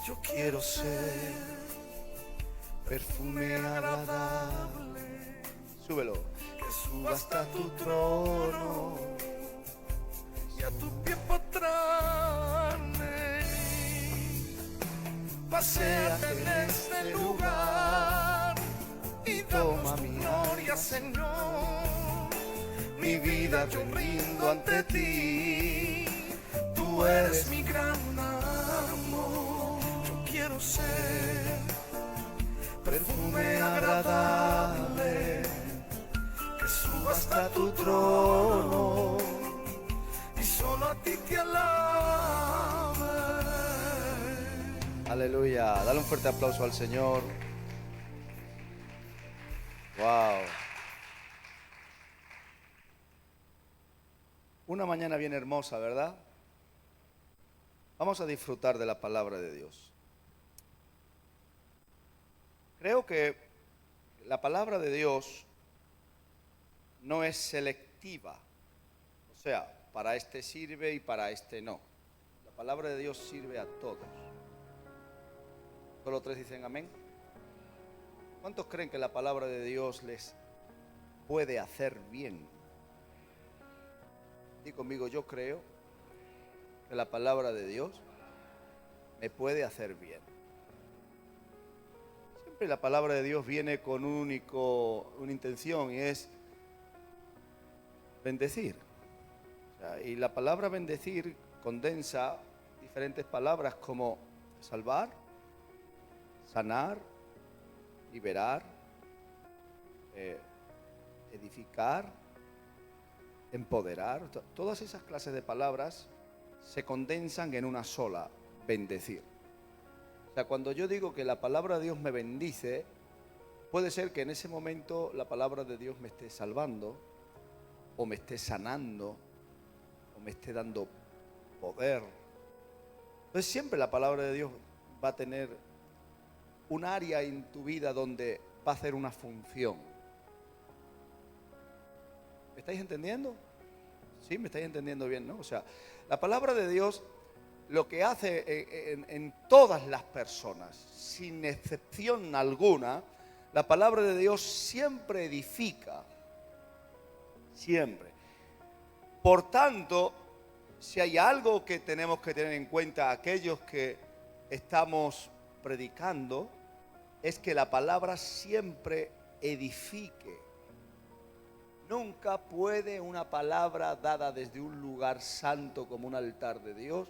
Yo quiero ser perfume agradable. Súbelo. Que suba hasta tu trono y a tu pie postrarme. Paséate en este lugar y toma mi gloria, Señor. Mi vida yo rindo ante ti. Tú eres mi gran amor. Yo quiero ser perfume agradable que suba hasta tu trono y solo a ti te alabe. Aleluya. Dale un fuerte aplauso al Señor. Wow. Una mañana bien hermosa, ¿verdad? Vamos a disfrutar de la palabra de Dios. Creo que la palabra de Dios no es selectiva. O sea, para este sirve y para este no. La palabra de Dios sirve a todos. Solo 3 dicen amén. ¿Cuántos creen que la palabra de Dios les puede hacer bien? Di conmigo, yo creo que la palabra de Dios me puede hacer bien. Siempre la palabra de Dios viene con una intención, y es bendecir. Y la palabra bendecir condensa diferentes palabras como salvar, sanar, liberar, edificar, empoderar. Todas esas clases de palabras se condensan en una sola: bendecir. O sea, cuando yo digo que la palabra de Dios me bendice, puede ser que en ese momento la palabra de Dios me esté salvando, o me esté sanando, o me esté dando poder. Entonces siempre la palabra de Dios va a tener un área en tu vida donde va a hacer una función. ¿Me estáis entendiendo? Sí, me estáis entendiendo bien, ¿no? O sea, la palabra de Dios lo que hace en todas las personas, sin excepción alguna, la palabra de Dios siempre edifica. Siempre. Por tanto, si hay algo que tenemos que tener en cuenta aquellos que estamos predicando, es que la palabra siempre edifique. Nunca puede una palabra dada desde un lugar santo como un altar de Dios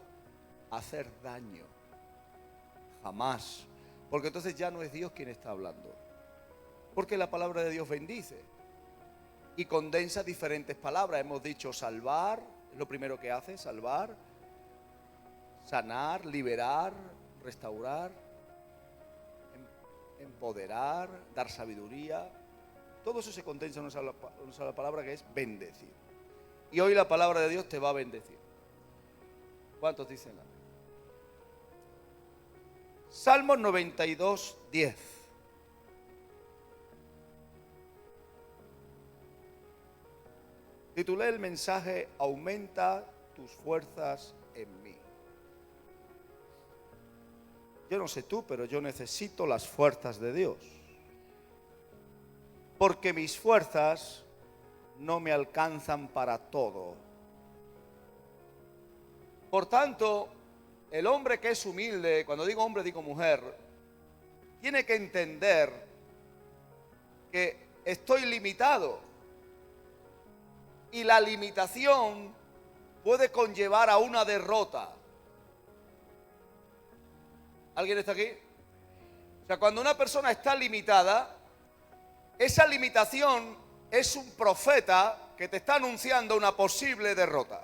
hacer daño. Jamás. Porque entonces ya no es Dios quien está hablando. Porque la palabra de Dios bendice y condensa diferentes palabras. Hemos dicho salvar, es lo primero que hace, salvar, sanar, liberar, restaurar, empoderar, dar sabiduría. Todo eso se condensa en una sola palabra, que es bendecir. Y hoy la palabra de Dios te va a bendecir. ¿Cuántos dicen amén? Salmos 92, 10. Titulé el mensaje: aumenta tus fuerzas en mí. Yo no sé tú, pero yo necesito las fuerzas de Dios. Porque mis fuerzas no me alcanzan para todo. Por tanto, el hombre que es humilde, cuando digo hombre digo mujer, tiene que entender que estoy limitado. Y la limitación puede conllevar a una derrota. ¿Alguien está aquí? O sea, cuando una persona está limitada, esa limitación es un profeta que te está anunciando una posible derrota.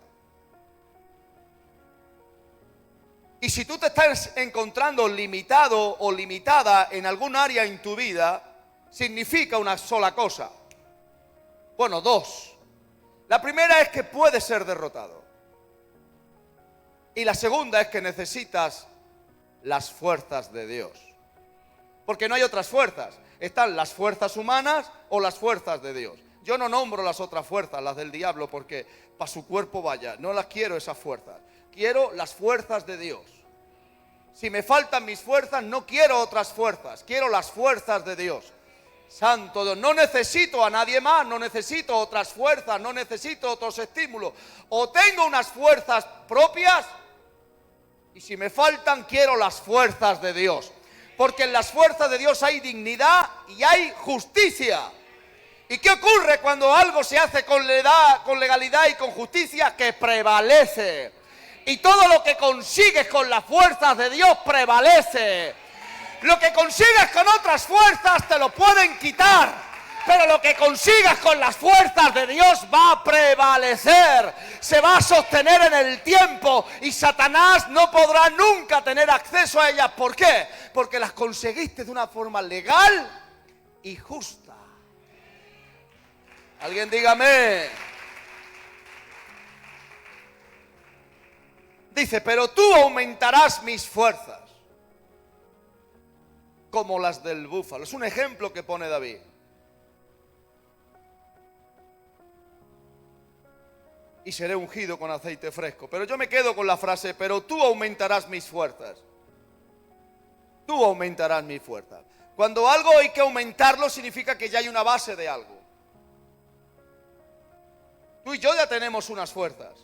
Y si tú te estás encontrando limitado o limitada en algún área en tu vida, significa una sola cosa. Bueno, dos. La primera es que puedes ser derrotado. Y la segunda es que necesitas las fuerzas de Dios. Porque no hay otras fuerzas. Están las fuerzas humanas o las fuerzas de Dios. Yo no nombro las otras fuerzas, las del diablo, porque para su cuerpo vaya. No las quiero esas fuerzas. quiero las fuerzas de Dios. Si me faltan mis fuerzas, no quiero otras fuerzas, quiero las fuerzas de Dios. Santo Dios, no necesito a nadie más, no necesito otras fuerzas, no necesito otros estímulos. O tengo unas fuerzas propias, y si me faltan, quiero las fuerzas de Dios. Porque en las fuerzas de Dios hay dignidad y hay justicia. ¿Y qué ocurre cuando algo se hace con legalidad y con justicia? Que prevalece. Y todo lo que consigues con las fuerzas de Dios prevalece. Lo que consigues con otras fuerzas te lo pueden quitar, pero lo que consigas con las fuerzas de Dios va a prevalecer, se va a sostener en el tiempo y Satanás no podrá nunca tener acceso a ellas. ¿Por qué? Porque las conseguiste de una forma legal y justa. Alguien dígame. Dice, pero tú aumentarás mis fuerzas como las del búfalo. Es un ejemplo que pone David. Y seré ungido con aceite fresco. Pero yo me quedo con la frase, pero tú aumentarás mis fuerzas. Tú aumentarás mis fuerzas. Cuando algo hay que aumentarlo, significa que ya hay una base de algo. Tú y yo ya tenemos unas fuerzas.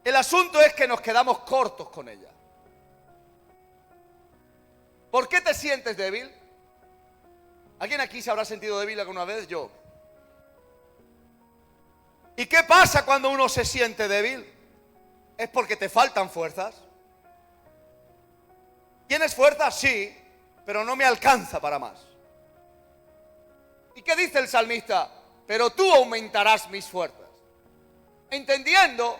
El asunto es que nos quedamos cortos con ellas. ¿Por qué te sientes débil? ¿Alguien aquí se habrá sentido débil alguna vez? Yo. ¿Y qué pasa cuando uno se siente débil? Es porque te faltan fuerzas. ¿Tienes fuerzas? Sí, pero no me alcanza para más. ¿Y qué dice el salmista? Pero tú aumentarás mis fuerzas. Entendiendo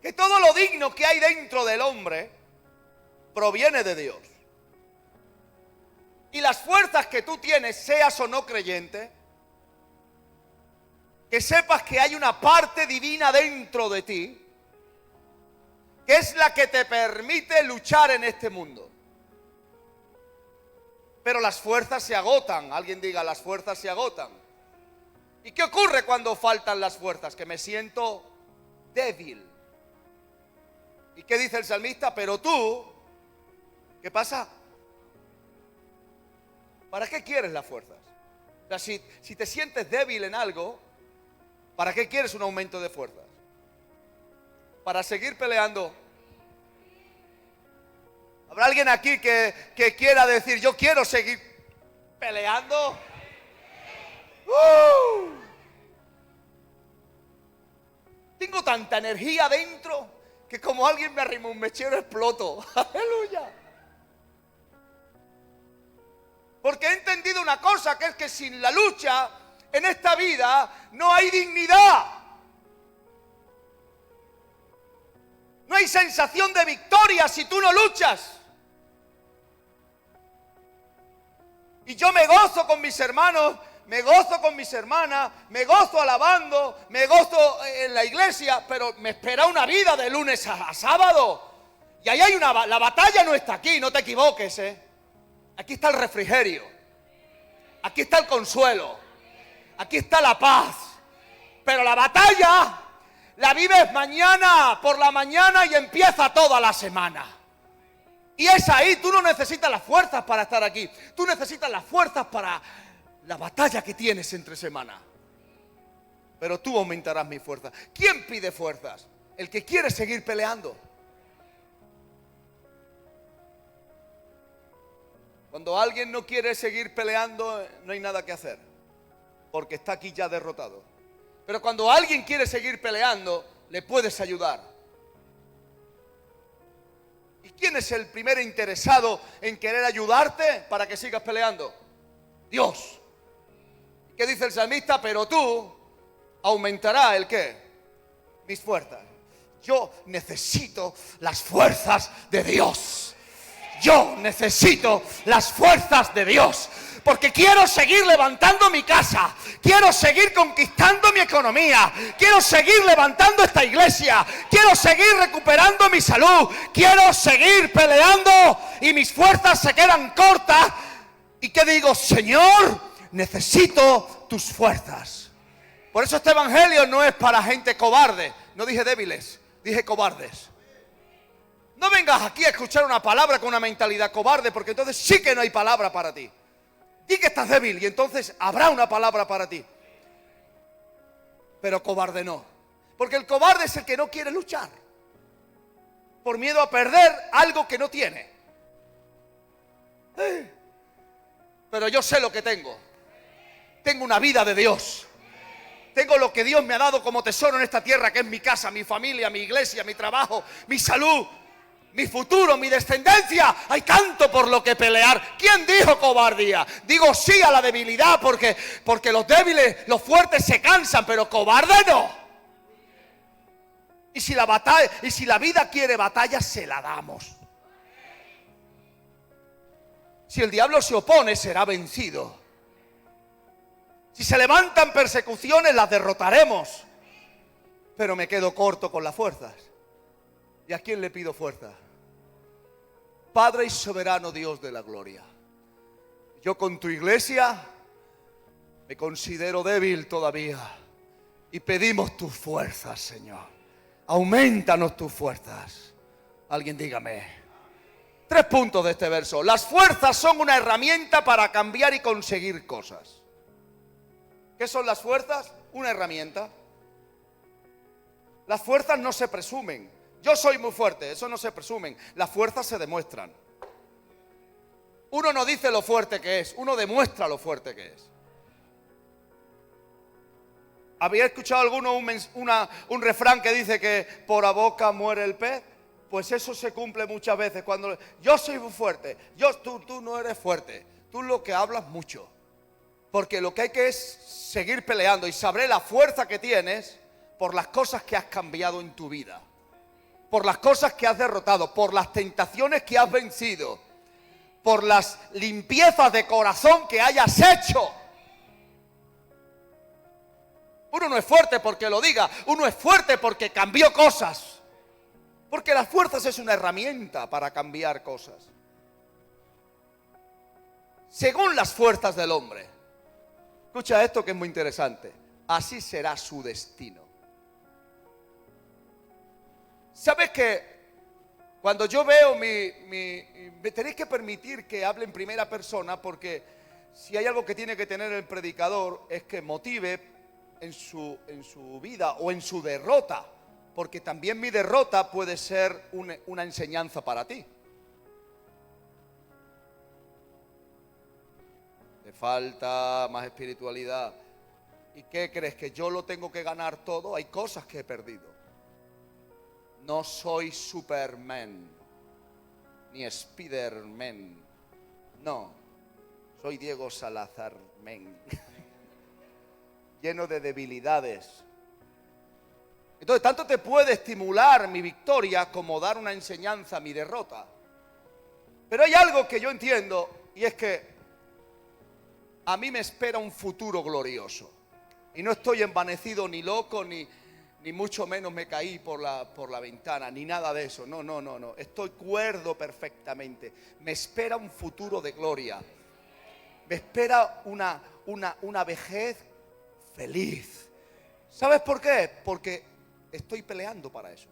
que todo lo digno que hay dentro del hombre proviene de Dios. Y las fuerzas que tú tienes, seas o no creyente, que sepas que hay una parte divina dentro de ti, que es la que te permite luchar en este mundo. Pero las fuerzas se agotan. Alguien diga, las fuerzas se agotan. ¿Y qué ocurre cuando faltan las fuerzas? Que me siento débil. ¿Y qué dice el salmista? Pero tú, ¿qué pasa? ¿Para qué quieres las fuerzas? O sea, si te sientes débil en algo, ¿para qué quieres un aumento de fuerzas? ¿Para seguir peleando? ¿Habrá alguien aquí que quiera decir, yo quiero seguir peleando? Tengo tanta energía dentro que como alguien me arrima un mechero exploto. Aleluya. Porque he entendido una cosa, que es que sin la lucha en esta vida no hay dignidad. No hay sensación de victoria si tú no luchas. Y yo me gozo con mis hermanos, me gozo con mis hermanas, me gozo alabando, me gozo en la iglesia, pero me espera una vida de lunes a sábado. Y ahí hay la batalla no está aquí, no te equivoques, Aquí está el refrigerio, aquí está el consuelo, aquí está la paz. Pero la batalla la vives mañana por la mañana y empieza toda la semana. Y es ahí, tú no necesitas las fuerzas para estar aquí. Tú necesitas las fuerzas para la batalla que tienes entre semana. Pero tú aumentarás mi fuerza. ¿Quién pide fuerzas? El que quiere seguir peleando. Cuando alguien no quiere seguir peleando, no hay nada que hacer, porque está aquí ya derrotado. Pero cuando alguien quiere seguir peleando, le puedes ayudar. ¿Y quién es el primer interesado en querer ayudarte para que sigas peleando? Dios. ¿Qué dice el salmista? Pero tú aumentará ¿el qué? Mis fuerzas. Yo necesito las fuerzas de Dios. Yo necesito las fuerzas de Dios. Porque quiero seguir levantando mi casa, quiero seguir conquistando mi economía, quiero seguir levantando esta iglesia, quiero seguir recuperando mi salud, quiero seguir peleando y mis fuerzas se quedan cortas. ¿Y qué digo? Señor, necesito tus fuerzas. Por eso este evangelio no es para gente cobarde. No dije débiles, dije cobardes. No vengas aquí a escuchar una palabra con una mentalidad cobarde, porque entonces sí que no hay palabra para ti. Di que estás débil y entonces habrá una palabra para ti. Pero cobarde no. Porque el cobarde es el que no quiere luchar. Por miedo a perder algo que no tiene. Pero yo sé lo que tengo. Tengo una vida de Dios. Tengo lo que Dios me ha dado como tesoro en esta tierra, que es mi casa, mi familia, mi iglesia, mi trabajo, mi salud, mi futuro, mi descendencia. Hay tanto por lo que pelear. ¿Quién dijo cobardía? Digo sí a la debilidad, porque los débiles, los fuertes se cansan, pero cobarde no. Y si la vida quiere batalla, se la damos. Si el diablo se opone, será vencido. Si se levantan persecuciones, las derrotaremos. Pero me quedo corto con las fuerzas. ¿Y a quién le pido fuerza? Padre y soberano Dios de la gloria. Yo con tu iglesia me considero débil todavía. Y pedimos tus fuerzas, Señor. Aumentanos tus fuerzas. Alguien dígame. 3 puntos de este verso. Las fuerzas son una herramienta para cambiar y conseguir cosas. ¿Qué son las fuerzas? Una herramienta. Las fuerzas no se presumen. Yo soy muy fuerte, eso no se presumen. Las fuerzas se demuestran. Uno no dice lo fuerte que es, uno demuestra lo fuerte que es. ¿Había escuchado alguno un refrán que dice que por la boca muere el pez? Pues eso se cumple muchas veces. Cuando yo soy muy fuerte, tú no eres fuerte, tú lo que hablas mucho. Porque lo que hay que es seguir peleando y sabré la fuerza que tienes por las cosas que has cambiado en tu vida, por las cosas que has derrotado, por las tentaciones que has vencido, por las limpiezas de corazón que hayas hecho. Uno no es fuerte porque lo diga, uno es fuerte porque cambió cosas. Porque las fuerzas es una herramienta para cambiar cosas. Según las fuerzas del hombre. Escucha esto que es muy interesante. Así será su destino. ¿Sabes que cuando yo veo me tenéis que permitir que hable en primera persona, porque si hay algo que tiene que tener el predicador es que motive en su vida o en su derrota, porque también mi derrota puede ser una enseñanza para ti. Te falta más espiritualidad. ¿Y qué crees? ¿Que yo lo tengo que ganar todo? Hay cosas que he perdido. No soy Superman, ni Spiderman. No, soy Diego Salazar Men. Lleno de debilidades. Entonces, tanto te puede estimular mi victoria como dar una enseñanza a mi derrota. Pero hay algo que yo entiendo, y es que a mí me espera un futuro glorioso. Y no estoy envanecido ni loco, ni mucho menos me caí por la ventana, ni nada de eso. No. Estoy cuerdo perfectamente. Me espera un futuro de gloria. Me espera una vejez feliz. ¿Sabes por qué? Porque estoy peleando para eso.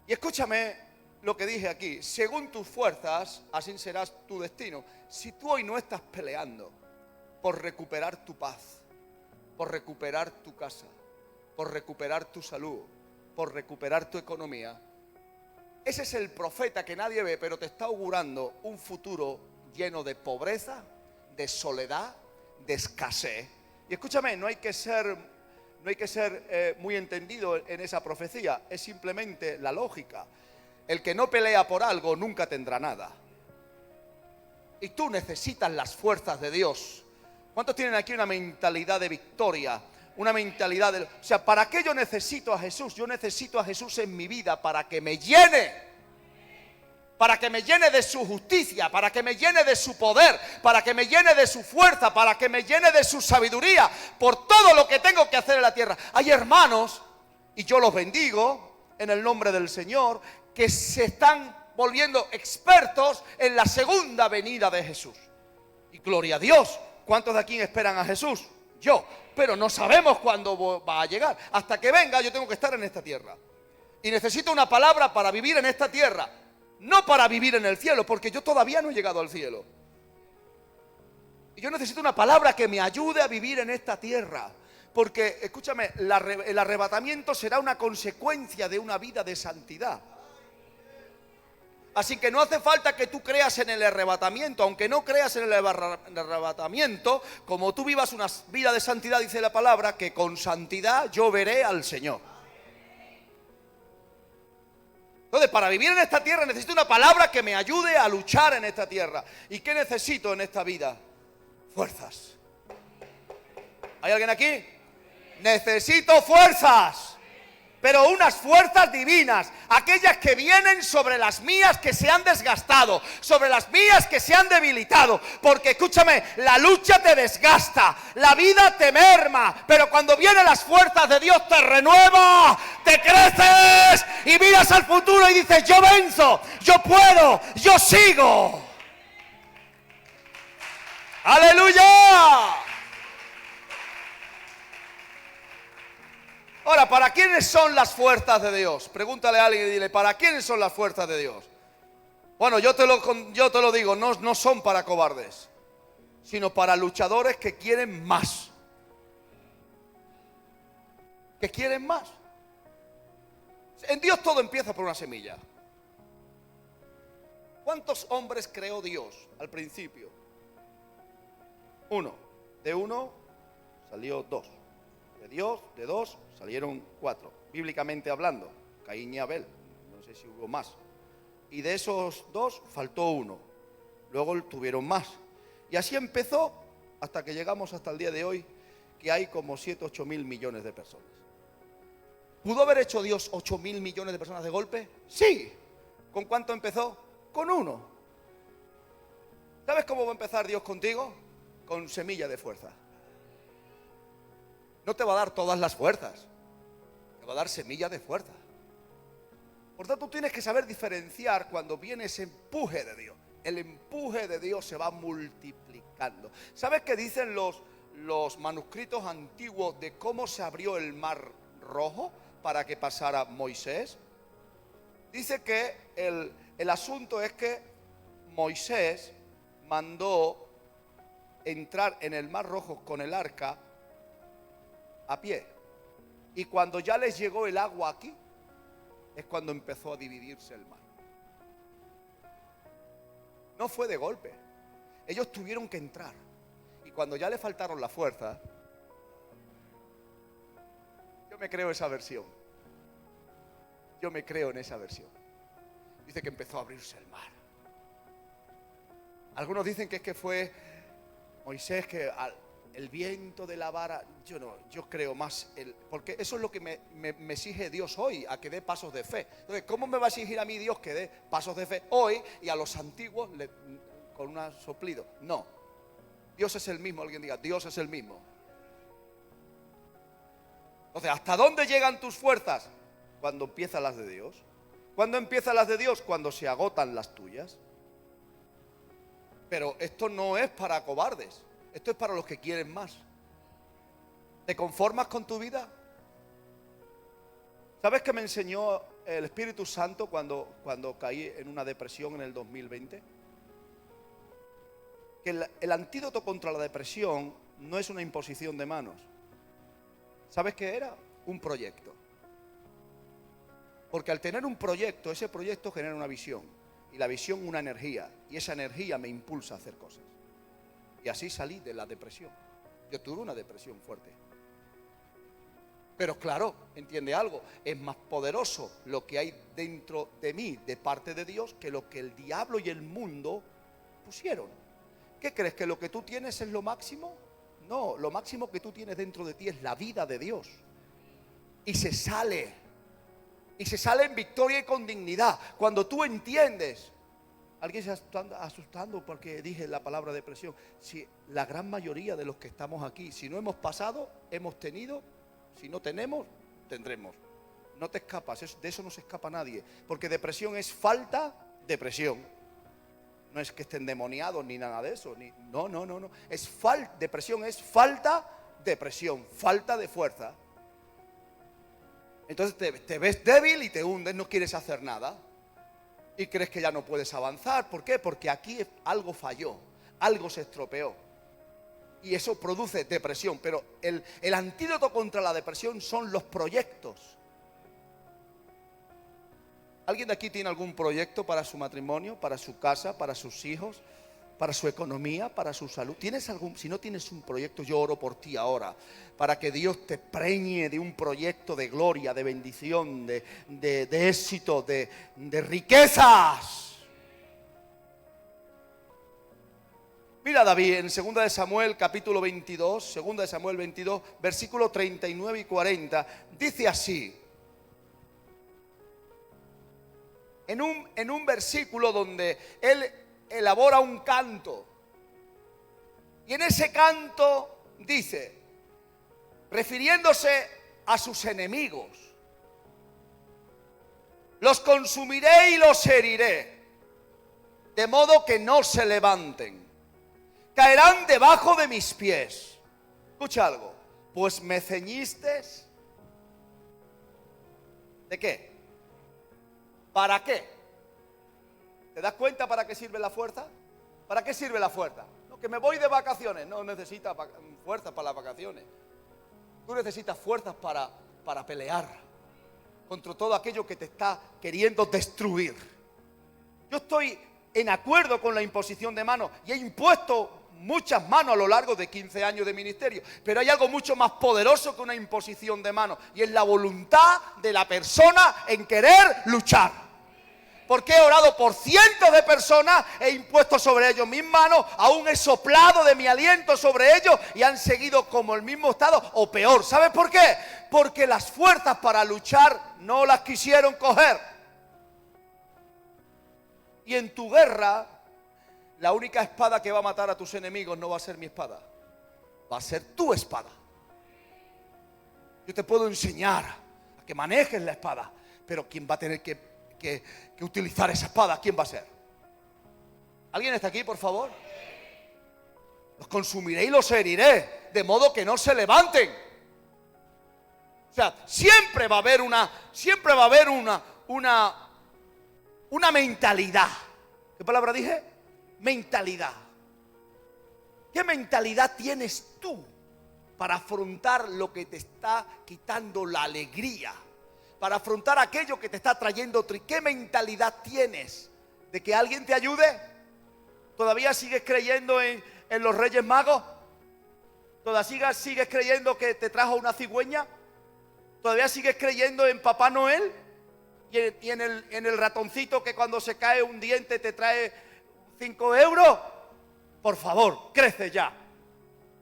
Y escúchame lo que dije aquí. Según tus fuerzas, así serás tu destino. Si tú hoy no estás peleando por recuperar tu paz, por recuperar tu casa, por recuperar tu salud, por recuperar tu economía, ese es el profeta que nadie ve, pero te está augurando un futuro lleno de pobreza, de soledad, de escasez. Y escúchame, no hay que ser muy entendido en esa profecía, es simplemente la lógica. El que no pelea por algo nunca tendrá nada. Y tú necesitas las fuerzas de Dios. ¿Cuántos tienen aquí una mentalidad de victoria? Una mentalidad de... O sea, ¿para qué yo necesito a Jesús? Yo necesito a Jesús en mi vida para que me llene. Para que me llene de su justicia, para que me llene de su poder, para que me llene de su fuerza, para que me llene de su sabiduría, por todo lo que tengo que hacer en la tierra. Hay hermanos, y yo los bendigo en el nombre del Señor, que se están volviendo expertos en la segunda venida de Jesús. Y gloria a Dios. ¿Cuántos de aquí esperan a Jesús? Yo. Pero no sabemos cuándo va a llegar. Hasta que venga yo tengo que estar en esta tierra. Y necesito una palabra para vivir en esta tierra. No para vivir en el cielo, porque yo todavía no he llegado al cielo. Y yo necesito una palabra que me ayude a vivir en esta tierra. Porque, escúchame, el arrebatamiento será una consecuencia de una vida de santidad. Así que no hace falta que tú creas en el arrebatamiento. Aunque no creas en el arrebatamiento, como tú vivas una vida de santidad, dice la palabra, que con santidad yo veré al Señor. Entonces, para vivir en esta tierra necesito una palabra que me ayude a luchar en esta tierra. ¿Y qué necesito en esta vida? Fuerzas. ¿Hay alguien aquí? Necesito fuerzas. Pero unas fuerzas divinas, aquellas que vienen sobre las mías que se han desgastado, sobre las mías que se han debilitado. Porque escúchame, la lucha te desgasta, la vida te merma, pero cuando vienen las fuerzas de Dios te renueva, te creces y miras al futuro y dices: yo venzo, yo puedo, yo sigo. ¡Aleluya! Ahora, ¿para quiénes son las fuerzas de Dios? Pregúntale a alguien y dile: ¿para quiénes son las fuerzas de Dios? Bueno, yo te lo digo, no son para cobardes, sino para luchadores que quieren más. Que quieren más. En Dios todo empieza por una semilla. ¿Cuántos hombres creó Dios al principio? Uno. De uno salió dos. De Dios, de dos, salieron cuatro. Bíblicamente hablando, Caín y Abel. No sé si hubo más. Y de esos dos faltó uno. Luego tuvieron más. Y así empezó hasta que llegamos hasta el día de hoy, que hay como 7, 8 mil millones de personas. ¿Pudo haber hecho Dios 8 mil millones de personas de golpe? Sí. ¿Con cuánto empezó? Con uno. ¿Sabes cómo va a empezar Dios contigo? Con semilla de fuerza. No te va a dar todas las fuerzas, te va a dar semilla de fuerza. Por tanto, tú tienes que saber diferenciar cuando viene ese empuje de Dios. El empuje de Dios se va multiplicando. ¿Sabes qué dicen los manuscritos antiguos de cómo se abrió el mar rojo para que pasara Moisés? Dice que el asunto es que Moisés mandó entrar en el mar rojo con el arca a pie. Y cuando ya les llegó el agua aquí, es cuando empezó a dividirse el mar. No fue de golpe. Ellos tuvieron que entrar. Y cuando ya le faltaron la fuerza, yo me creo esa versión. Yo me creo en esa versión. Dice que empezó a abrirse el mar. Algunos dicen que es que fue Moisés que el viento de la vara. Yo creo más, porque eso es lo que me exige Dios hoy, a que dé pasos de fe. Entonces, ¿cómo me va a exigir a mí Dios que dé pasos de fe hoy y a los antiguos con un soplido? No, Dios es el mismo. Alguien diga: Dios es el mismo. Entonces, ¿hasta dónde llegan tus fuerzas? Cuando empiezan las de Dios. ¿Cuándo empiezan las de Dios? Cuando se agotan las tuyas. Pero esto no es para cobardes. Esto es para los que quieren más. ¿Te conformas con tu vida? ¿Sabes qué me enseñó el Espíritu Santo cuando caí en una depresión en el 2020? Que el antídoto contra la depresión no es una imposición de manos. ¿Sabes qué era? Un proyecto. Porque al tener un proyecto, ese proyecto genera una visión. Y la visión una energía. Y esa energía me impulsa a hacer cosas. Y así salí de la depresión. Yo tuve una depresión fuerte. Pero claro, entiende algo, es más poderoso lo que hay dentro de mí, de parte de Dios, que lo que el diablo y el mundo pusieron. ¿Qué crees? ¿Que lo que tú tienes es lo máximo? No, lo máximo que tú tienes dentro de ti es la vida de Dios. Y se sale en victoria y con dignidad. Cuando tú entiendes. Alguien se está asustando porque dije la palabra depresión. Si la gran mayoría de los que estamos aquí, si no hemos pasado, hemos tenido. Si no tenemos, tendremos. No te escapas, de eso no se escapa nadie. Porque depresión es falta de presión. No es que estén endemoniados ni nada de eso. No. Depresión es falta de presión, falta de fuerza. Entonces te ves débil y te hundes, no quieres hacer nada. Y crees que ya no puedes avanzar. ¿Por qué? Porque aquí algo falló, algo se estropeó. Y eso produce depresión. Pero el antídoto contra la depresión son los proyectos. ¿Alguien de aquí tiene algún proyecto para su matrimonio, para su casa, para sus hijos, para su economía, para su salud? ¿Tienes algún? Si no tienes un proyecto, yo oro por ti ahora, para que Dios te preñe de un proyecto de gloria, de bendición, de éxito, de riquezas. Mira David en 2 de Samuel capítulo 22, 2 de Samuel 22, versículos 39 y 40, dice así. En un versículo donde él elabora un canto. Y en ese canto dice, refiriéndose a sus enemigos: los consumiré y los heriré, de modo que no se levanten. Caerán debajo de mis pies. Escucha algo. Pues me ceñiste. ¿De qué? ¿Para qué? ¿Te das cuenta para qué sirve la fuerza? ¿Para qué sirve la fuerza? No, que me voy de vacaciones. No necesitas fuerzas para las vacaciones. Tú necesitas fuerzas para pelear contra todo aquello que te está queriendo destruir. Yo estoy en acuerdo con la imposición de manos y he impuesto muchas manos a lo largo de 15 años de ministerio, pero hay algo mucho más poderoso que una imposición de manos, y es la voluntad de la persona en querer luchar. Porque he orado por cientos de personas, he impuesto sobre ellos mis manos, aún he soplado de mi aliento sobre ellos y han seguido como el mismo estado o peor. ¿Sabes por qué? Porque las fuerzas para luchar no las quisieron coger. Y en tu guerra, la única espada que va a matar a tus enemigos no va a ser mi espada, va a ser tu espada. Yo te puedo enseñar a que manejes la espada, pero quien va a tener que utilizar esa espada, ¿quién va a ser? ¿Alguien está aquí, por favor? Los consumiré y los heriré, de modo que no se levanten. O sea, siempre va a haber una mentalidad. ¿Qué palabra dije? Mentalidad. ¿Qué mentalidad tienes tú para afrontar lo que te está quitando la alegría? Para afrontar aquello que te está trayendo. ¿Qué mentalidad tienes? ¿De que alguien te ayude? ¿Todavía sigues creyendo en los Reyes Magos? ¿Todavía sigues creyendo que te trajo una cigüeña? ¿Todavía sigues creyendo en Papá Noel? ¿Y en el ratoncito que cuando se cae un diente te trae 5 euros? Por favor, crece ya.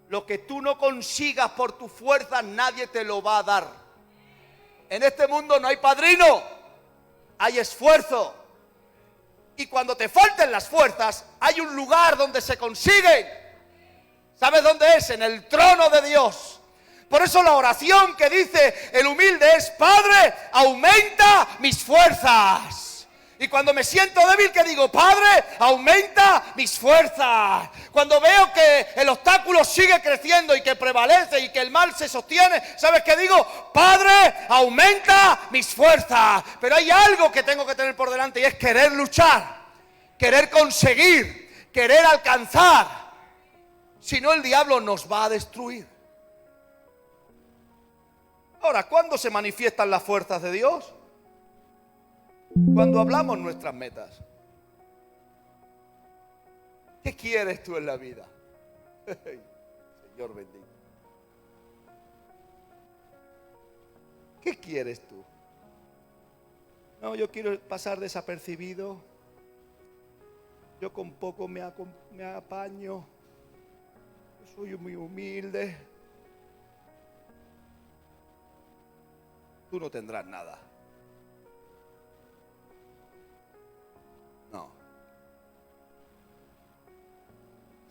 Lo que tú no consigas por tu fuerza, nadie te lo va a dar. En este mundo no hay padrino, hay esfuerzo. Y cuando te falten las fuerzas, hay un lugar donde se consiguen. ¿Sabes dónde es? En el trono de Dios. Por eso la oración que dice el humilde es: Padre, aumenta mis fuerzas. Y cuando me siento débil, ¿qué digo? Padre, aumenta mis fuerzas. Cuando veo que el obstáculo sigue creciendo y que prevalece y que el mal se sostiene, ¿sabes qué digo? Padre, aumenta mis fuerzas. Pero hay algo que tengo que tener por delante, y es querer luchar, querer conseguir, querer alcanzar. Si no, el diablo nos va a destruir. Ahora, ¿cuándo se manifiestan las fuerzas de Dios? Cuando hablamos nuestras metas. ¿Qué quieres tú en la vida? Señor bendito. ¿Qué quieres tú? No, yo quiero pasar desapercibido. Yo con poco me apaño. Yo soy muy humilde. Tú no tendrás nada. No.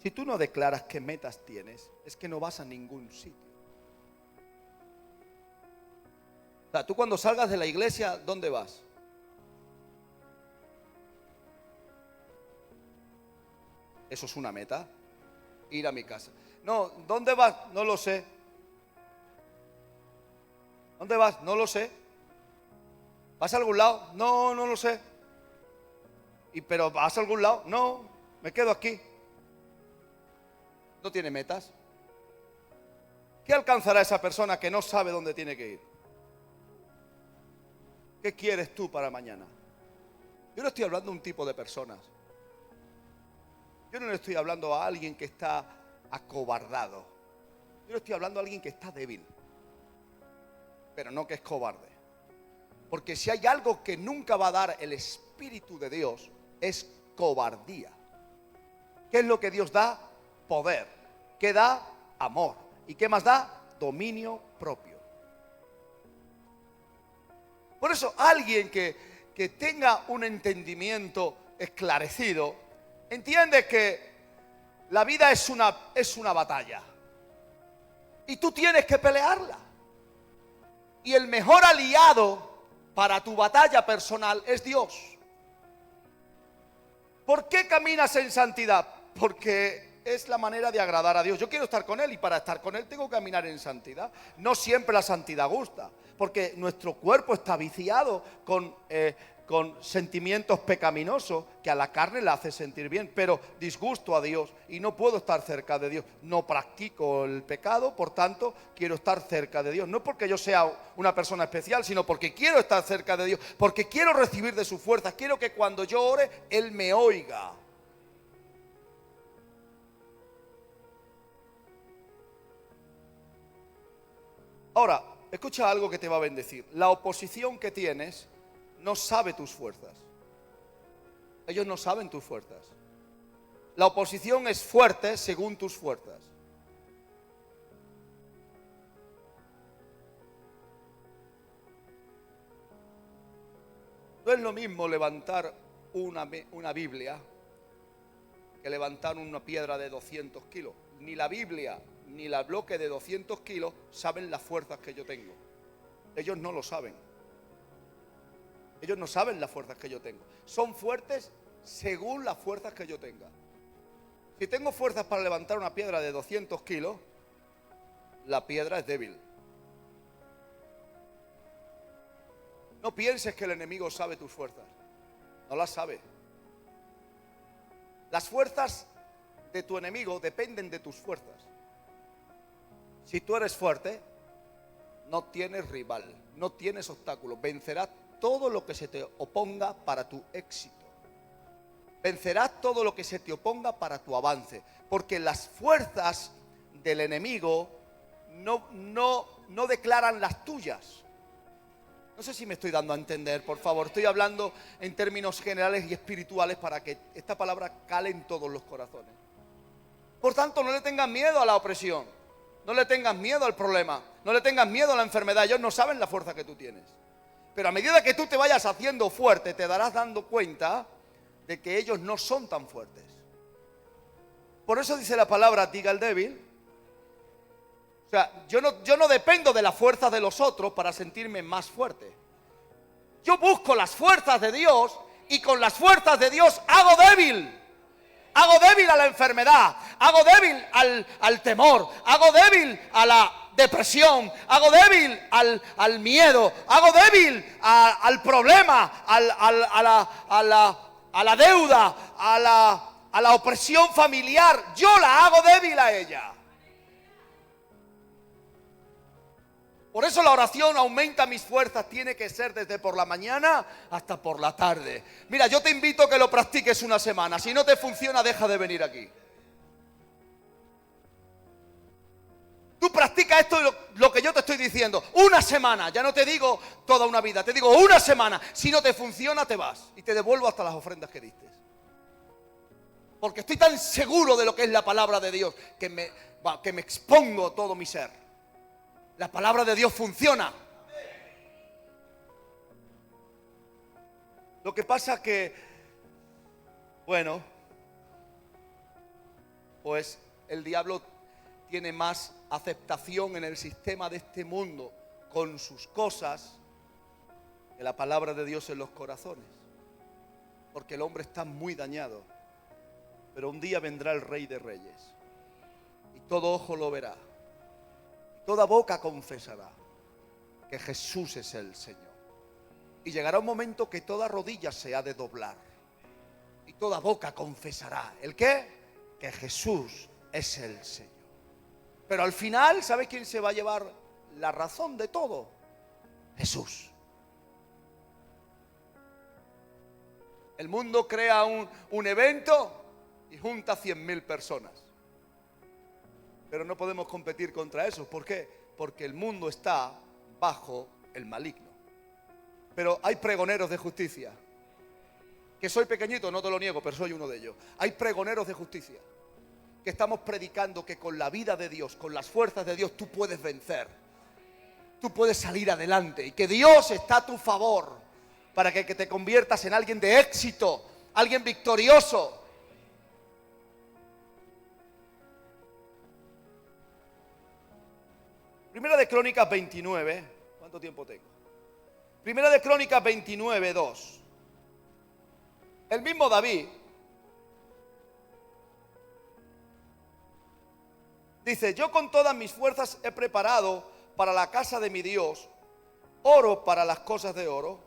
Si tú no declaras qué metas tienes, es que no vas a ningún sitio. O sea, tú cuando salgas de la iglesia, ¿dónde vas? Eso es una meta. Ir a mi casa. No, ¿dónde vas? No lo sé. ¿Dónde vas? No lo sé. ¿Vas a algún lado? No, no lo sé. ¿Pero vas a algún lado? No, me quedo aquí. No tiene metas. ¿Qué alcanzará esa persona que no sabe dónde tiene que ir? ¿Qué quieres tú para mañana? Yo no estoy hablando de un tipo de personas. Yo no le estoy hablando a alguien que está acobardado. Yo le estoy hablando a alguien que está débil, pero no que es cobarde. Porque si hay algo que nunca va a dar el Espíritu de Dios, es cobardía. ¿Qué es lo que Dios da? Poder. ¿Qué da? Amor. ¿Y qué más da? Dominio propio. Por eso alguien que tenga un entendimiento esclarecido, entiende que la vida es una batalla. Y tú tienes que pelearla. Y el mejor aliado para tu batalla personal es Dios. ¿Por qué caminas en santidad? Porque es la manera de agradar a Dios. Yo quiero estar con Él y para estar con Él tengo que caminar en santidad. No siempre la santidad gusta, porque nuestro cuerpo está viciado con sentimientos pecaminosos que a la carne la hace sentir bien, pero disgusto a Dios y no puedo estar cerca de Dios. No practico el pecado, por tanto quiero estar cerca de Dios. No porque yo sea una persona especial, sino porque quiero estar cerca de Dios, porque quiero recibir de sus fuerzas. Quiero que cuando yo ore, Él me oiga. Ahora, escucha algo que te va a bendecir. La oposición que tienes no sabe tus fuerzas. Ellos no saben tus fuerzas. La oposición es fuerte según tus fuerzas. No es lo mismo levantar una Biblia que levantar una piedra de 200 kilos. Ni la Biblia ni el bloque de 200 kilos saben las fuerzas que yo tengo. Ellos no lo saben. Ellos no saben las fuerzas que yo tengo. Son fuertes según las fuerzas que yo tenga. Si tengo fuerzas para levantar una piedra de 200 kilos, la piedra es débil. No pienses que el enemigo sabe tus fuerzas. No las sabe. Las fuerzas de tu enemigo dependen de tus fuerzas. Si tú eres fuerte, no tienes rival, no tienes obstáculos. Vencerás todo lo que se te oponga para tu éxito. Vencerás todo lo que se te oponga para tu avance. Porque las fuerzas del enemigo no declaran las tuyas. No sé si me estoy dando a entender, por favor. Estoy hablando en términos generales y espirituales para que esta palabra cale en todos los corazones. Por tanto, no le tengas miedo a la opresión. No le tengas miedo al problema. No le tengas miedo a la enfermedad. Ellos no saben la fuerza que tú tienes. Pero a medida que tú te vayas haciendo fuerte, te darás dando cuenta de que ellos no son tan fuertes. Por eso dice la palabra, diga el débil. O sea, yo no dependo de la fuerza de los otros para sentirme más fuerte. Yo busco las fuerzas de Dios y con las fuerzas de Dios hago débil. Hago débil a la enfermedad, hago débil al temor, hago débil a la depresión, hago débil al miedo, hago débil al problema, a la deuda, a la opresión familiar. Yo la hago débil a ella. Por eso la oración aumenta mis fuerzas, tiene que ser desde por la mañana hasta por la tarde. Mira, yo te invito a que lo practiques una semana. Si no te funciona, deja de venir aquí. Tú practica esto, lo que yo te estoy diciendo. Una semana, ya no te digo toda una vida, te digo una semana. Si no te funciona, te vas y te devuelvo hasta las ofrendas que diste. Porque estoy tan seguro de lo que es la palabra de Dios que me expongo todo mi ser. La palabra de Dios funciona. Lo que pasa que, bueno, pues el diablo tiene más aceptación en el sistema de este mundo con sus cosas que la palabra de Dios en los corazones. Porque el hombre está muy dañado. pero un día vendrá el Rey de Reyes y todo ojo lo verá, toda boca confesará que Jesús es el Señor. Y llegará un momento que toda rodilla se ha de doblar y toda boca confesará. ¿El qué? Que Jesús es el Señor. Pero al final, ¿sabe quién se va a llevar la razón de todo? Jesús. El mundo crea un evento y junta 100.000 personas. Pero no podemos competir contra eso. ¿Por qué? Porque el mundo está bajo el maligno. Pero hay pregoneros de justicia. Que soy pequeñito, no te lo niego, pero soy uno de ellos. Hay pregoneros de justicia. Que estamos predicando que con la vida de Dios, con las fuerzas de Dios, tú puedes vencer. Tú puedes salir adelante. Y que Dios está a tu favor para que te conviertas en alguien de éxito, alguien victorioso. Primera de Crónicas 29. ¿Cuánto tiempo tengo? Primera de Crónicas 29, 2. El mismo David dice: yo con todas mis fuerzas he preparado para la casa de mi Dios oro para las cosas de oro,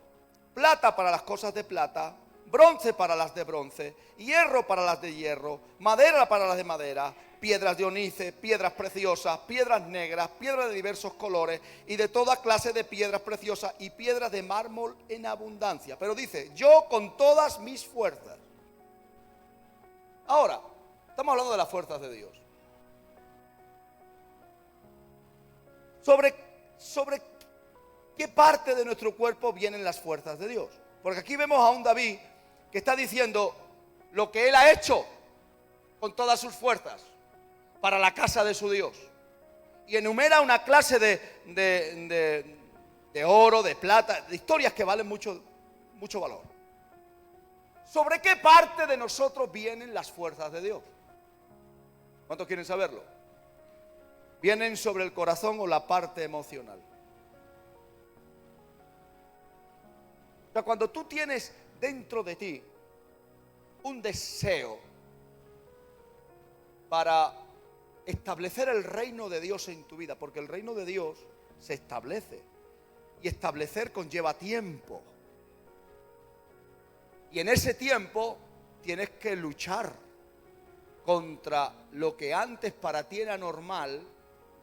plata para las cosas de plata, bronce para las de bronce, hierro para las de hierro, madera para las de madera, piedras de onice, piedras preciosas, piedras negras, piedras de diversos colores y de toda clase de piedras preciosas y piedras de mármol en abundancia. Pero dice: yo con todas mis fuerzas. Ahora, estamos hablando de las fuerzas de Dios. ¿Sobre qué parte de nuestro cuerpo vienen las fuerzas de Dios? Porque aquí vemos a un David que está diciendo lo que él ha hecho con todas sus fuerzas para la casa de su Dios. Y enumera una clase de oro, de plata, de historias que valen mucho, mucho valor. ¿Sobre qué parte de nosotros vienen las fuerzas de Dios? ¿Cuántos quieren saberlo? ¿Vienen sobre el corazón o la parte emocional? O sea, cuando tú tienes dentro de ti un deseo para establecer el reino de Dios en tu vida, porque el reino de Dios se establece, y establecer conlleva tiempo, y en ese tiempo tienes que luchar contra lo que antes para ti era normal.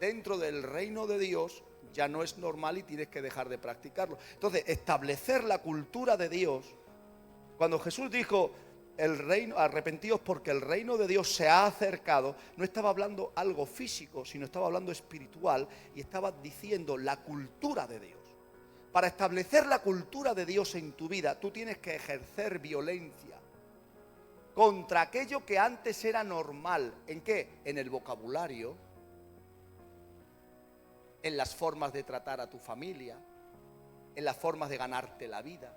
Dentro del reino de Dios ya no es normal y tienes que dejar de practicarlo. Entonces, establecer la cultura de Dios. Cuando Jesús dijo el reino, arrepentíos porque el reino de Dios se ha acercado, no estaba hablando algo físico, sino estaba hablando espiritual, y estaba diciendo la cultura de Dios. Para establecer la cultura de Dios en tu vida, tú tienes que ejercer violencia contra aquello que antes era normal. ¿En qué? En el vocabulario, en las formas de tratar a tu familia, en las formas de ganarte la vida.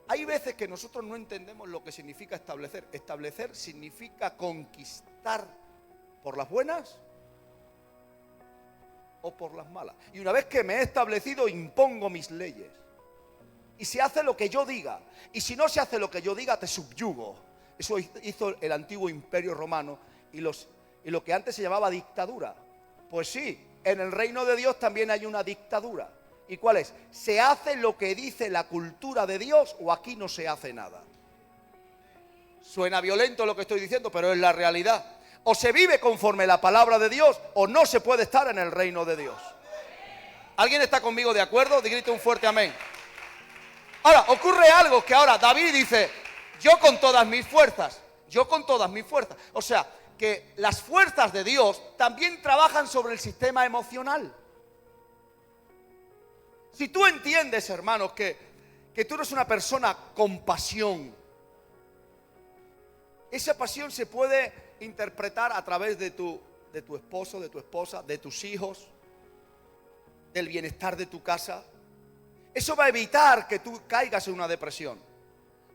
Hay veces que nosotros no entendemos lo que significa establecer. Establecer significa conquistar por las buenas o por las malas. Y una vez que me he establecido, impongo mis leyes. Y se hace lo que yo diga. Y si no se hace lo que yo diga, te subyugo. Eso hizo el antiguo imperio romano y lo que antes se llamaba dictadura. Pues sí, en el reino de Dios también hay una dictadura. ¿Y cuál es? ¿Se hace lo que dice la cultura de Dios o aquí no se hace nada? Suena violento lo que estoy diciendo, pero es la realidad. O se vive conforme la palabra de Dios o no se puede estar en el reino de Dios. ¿Alguien está conmigo de acuerdo? Grite un fuerte amén. Ahora, ocurre algo que ahora David dice: yo con todas mis fuerzas, yo con todas mis fuerzas. O sea, que las fuerzas de Dios también trabajan sobre el sistema emocional. Si tú entiendes, hermanos, que tú eres una persona con pasión, esa pasión se puede interpretar a través de tu esposo, de tu esposa, de tus hijos, del bienestar de tu casa. Eso va a evitar que tú caigas en una depresión.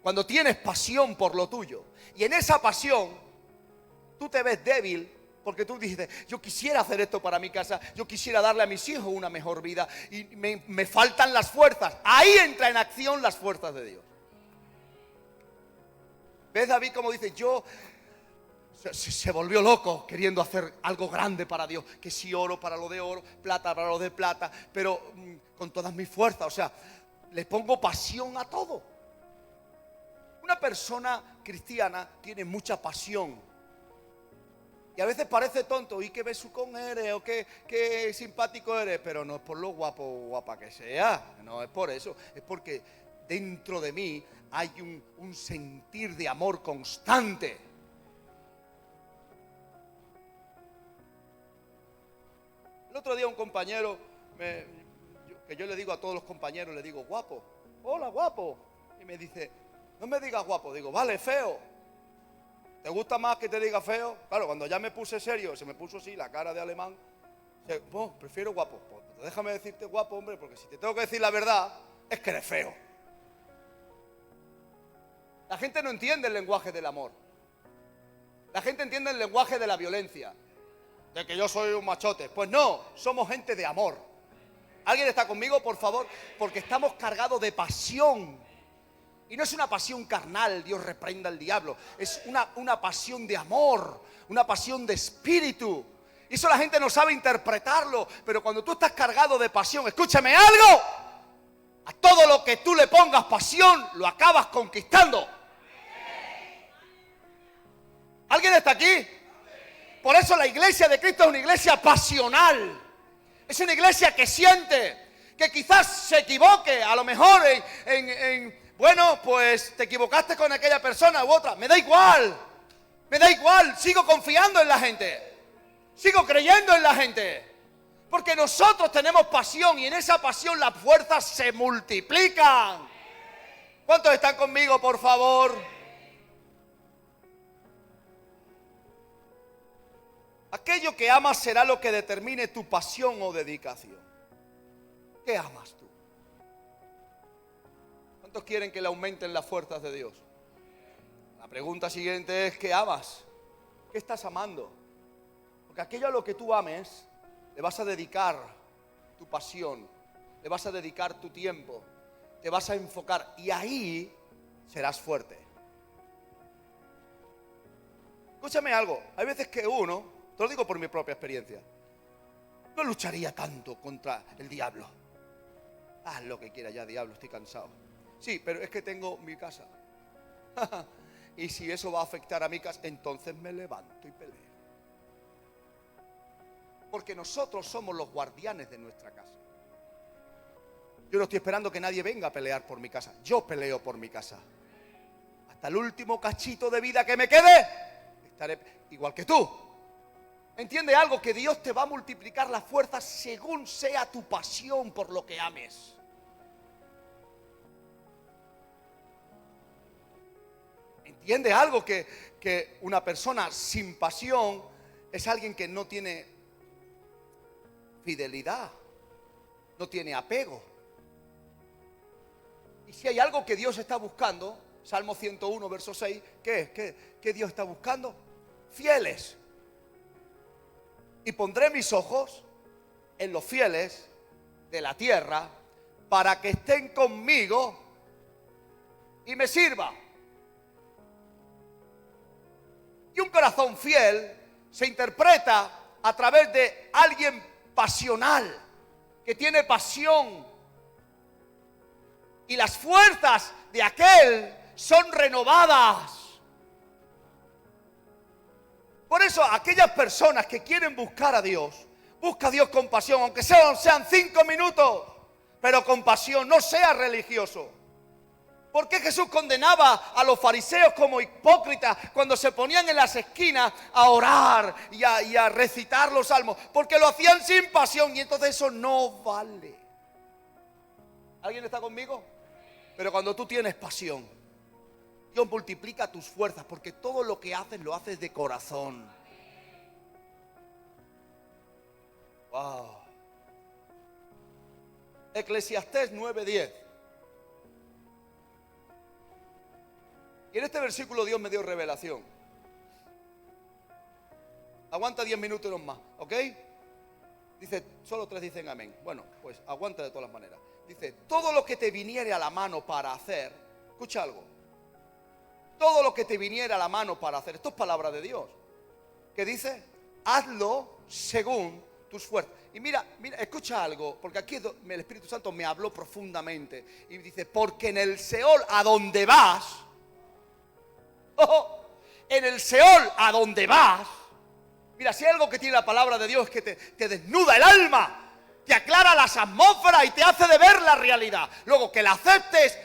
Cuando tienes pasión por lo tuyo, y en esa pasión tú te ves débil, porque tú dices: yo quisiera hacer esto para mi casa, yo quisiera darle a mis hijos una mejor vida, y me faltan las fuerzas. Ahí entra en acción las fuerzas de Dios. ¿Ves, David, cómo dice? Yo se volvió loco queriendo hacer algo grande para Dios. Que si oro para lo de oro, plata para lo de plata, pero con todas mis fuerzas. O sea, le pongo pasión a todo. Una persona cristiana tiene mucha pasión. Y a veces parece tonto, y qué besucón eres, o qué simpático eres, pero no es por lo guapo o guapa que sea, no es por eso, es porque dentro de mí hay un sentir de amor constante. El otro día un compañero, que yo le digo a todos los compañeros, le digo, guapo, hola guapo, y me dice, no me digas guapo, digo, vale, feo. ¿Te gusta más que te diga feo? Claro, cuando ya me puse serio, se me puso así la cara de alemán. Prefiero guapo. Pues déjame decirte guapo, hombre, porque si te tengo que decir la verdad, es que eres feo. La gente no entiende el lenguaje del amor. La gente entiende el lenguaje de la violencia. De que yo soy un machote. Pues no, somos gente de amor. ¿Alguien está conmigo, por favor? Porque estamos cargados de pasión. Y no es una pasión carnal, Dios reprenda al diablo. Es una pasión de amor, una pasión de espíritu. Y eso la gente no sabe interpretarlo. Pero cuando tú estás cargado de pasión, escúchame algo. A todo lo que tú le pongas pasión, lo acabas conquistando. ¿Alguien está aquí? Por eso la iglesia de Cristo es una iglesia pasional. Es una iglesia que siente, que quizás se equivoque, a lo mejor bueno, pues te equivocaste con aquella persona u otra. Me da igual, sigo confiando en la gente, sigo creyendo en la gente. Porque nosotros tenemos pasión y en esa pasión las fuerzas se multiplican. ¿Cuántos están conmigo, por favor? Aquello que amas será lo que determine tu pasión o dedicación. ¿Qué amas tú? ¿Cuántos quieren que le aumenten las fuerzas de Dios? La pregunta siguiente es, ¿qué amas? ¿Qué estás amando? Porque aquello a lo que tú ames, le vas a dedicar tu pasión, le vas a dedicar tu tiempo, te vas a enfocar y ahí serás fuerte. Escúchame algo, hay veces que uno, te lo digo por mi propia experiencia, no lucharía tanto contra el diablo. Haz lo que quiera ya, diablo, estoy cansado. Sí, pero es que tengo mi casa. Y si eso va a afectar a mi casa, entonces me levanto y peleo. Porque nosotros somos los guardianes de nuestra casa. Yo no estoy esperando que nadie venga a pelear por mi casa. Yo peleo por mi casa. Hasta el último cachito de vida que me quede, estaré igual que tú. Entiende algo, que Dios te va a multiplicar las fuerzas según sea tu pasión por lo que ames. Entiende algo, que una persona sin pasión es alguien que no tiene fidelidad, no tiene apego. Y si hay algo que Dios está buscando, Salmo 101, verso 6, ¿qué es? ¿Qué Dios está buscando? Fieles. Y pondré mis ojos en los fieles de la tierra para que estén conmigo y me sirvan. Y un corazón fiel se interpreta a través de alguien pasional, que tiene pasión. Y las fuerzas de aquel son renovadas. Por eso aquellas personas que quieren buscar a Dios, busca a Dios con pasión, aunque sean 5 minutos, pero con pasión, no sea religioso. ¿Por qué Jesús condenaba a los fariseos como hipócritas cuando se ponían en las esquinas a orar y a recitar los salmos? Porque lo hacían sin pasión y entonces eso no vale. ¿Alguien está conmigo? Pero cuando tú tienes pasión, Dios multiplica tus fuerzas, porque todo lo que haces lo haces de corazón. Wow. Eclesiastés 9:10. Y en este versículo Dios me dio revelación. Aguanta 10 minutos más, ¿ok? Dice, solo 3 dicen amén. Bueno, pues aguanta de todas las maneras. Dice, todo lo que te viniere a la mano para hacer, escucha algo. Todo lo que te viniera a la mano para hacer, esto es palabra de Dios. ¿Qué dice? Hazlo según tus fuerzas. Y mira, escucha algo, porque aquí el Espíritu Santo me habló profundamente. Y dice, porque en el Seol a donde vas, en el Seol a donde vas, mira, si hay algo que tiene la palabra de Dios es que te desnuda el alma, te aclara las atmósferas y te hace de ver la realidad. Luego, que la aceptes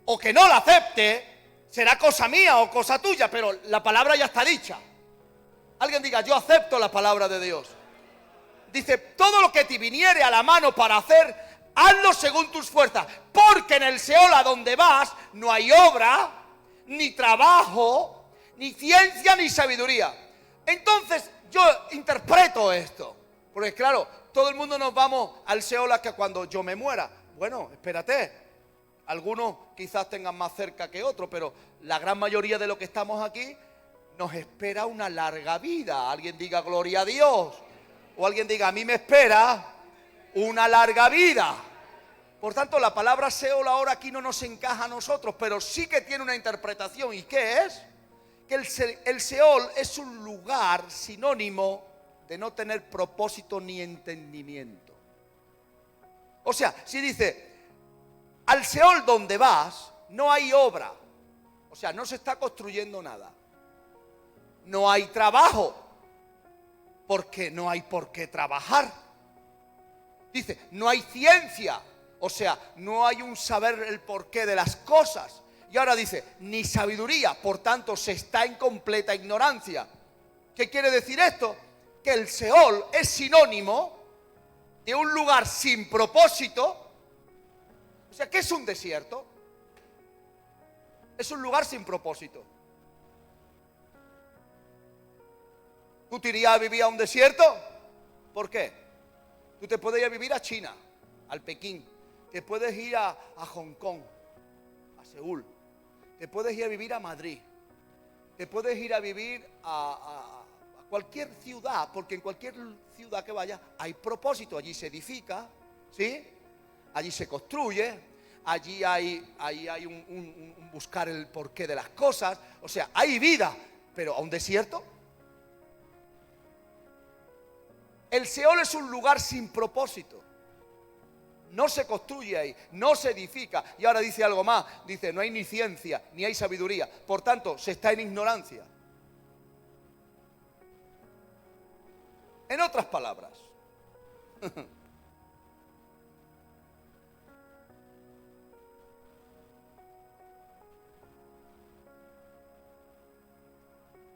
o que no la aceptes, será cosa mía o cosa tuya, pero la palabra ya está dicha. Alguien diga, yo acepto la palabra de Dios. Dice, todo lo que te viniere a la mano para hacer, hazlo según tus fuerzas, porque en el Seol a donde vas no hay obra, ni trabajo, ni ciencia, ni sabiduría. Entonces yo interpreto esto, porque claro, todo el mundo nos vamos al Seol a que cuando yo me muera. Bueno, espérate, algunos quizás tengan más cerca que otros, pero la gran mayoría de los que estamos aquí nos espera una larga vida. Alguien diga gloria a Dios. O alguien diga, a mí me espera una larga vida. Por tanto, la palabra Seol ahora aquí no nos encaja a nosotros, pero sí que tiene una interpretación. ¿Y qué es? Que el Seol es un lugar sinónimo de no tener propósito ni entendimiento. O sea, si dice, al Seol donde vas no hay obra, o sea, no se está construyendo nada. No hay trabajo, porque no hay por qué trabajar. Dice, no hay ciencia, o sea, no hay un saber el porqué de las cosas. Y ahora dice, ni sabiduría, por tanto se está en completa ignorancia. ¿Qué quiere decir esto? Que el Seol es sinónimo de un lugar sin propósito. O sea, ¿qué es un desierto? Es un lugar sin propósito. ¿Tú te irías a vivir a un desierto? ¿Por qué? Tú te puedes ir a vivir a China, al Pekín. Te puedes ir a Hong Kong, a Seúl. Te puedes ir a vivir a Madrid. Te puedes ir a vivir a cualquier ciudad, porque en cualquier ciudad que vayas hay propósito. Allí se edifica, ¿sí? Allí se construye. Allí hay un buscar el porqué de las cosas. O sea, hay vida, pero a un desierto. El Seol es un lugar sin propósito. No se construye ahí, no se edifica. Y ahora dice algo más, dice, no hay ni ciencia, ni hay sabiduría. Por tanto, se está en ignorancia. En otras palabras,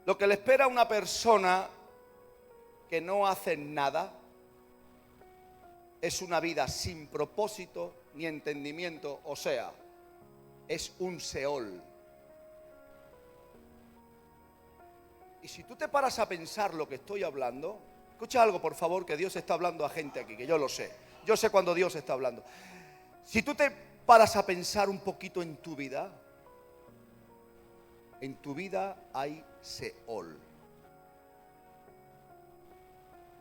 lo que le espera a una persona que no hace nada es una vida sin propósito ni entendimiento, o sea, es un Seol. Y si tú te paras a pensar lo que estoy hablando, escucha algo por favor, que Dios está hablando a gente aquí, que yo lo sé. Yo sé cuando Dios está hablando. Si tú te paras a pensar un poquito en tu vida hay Seol.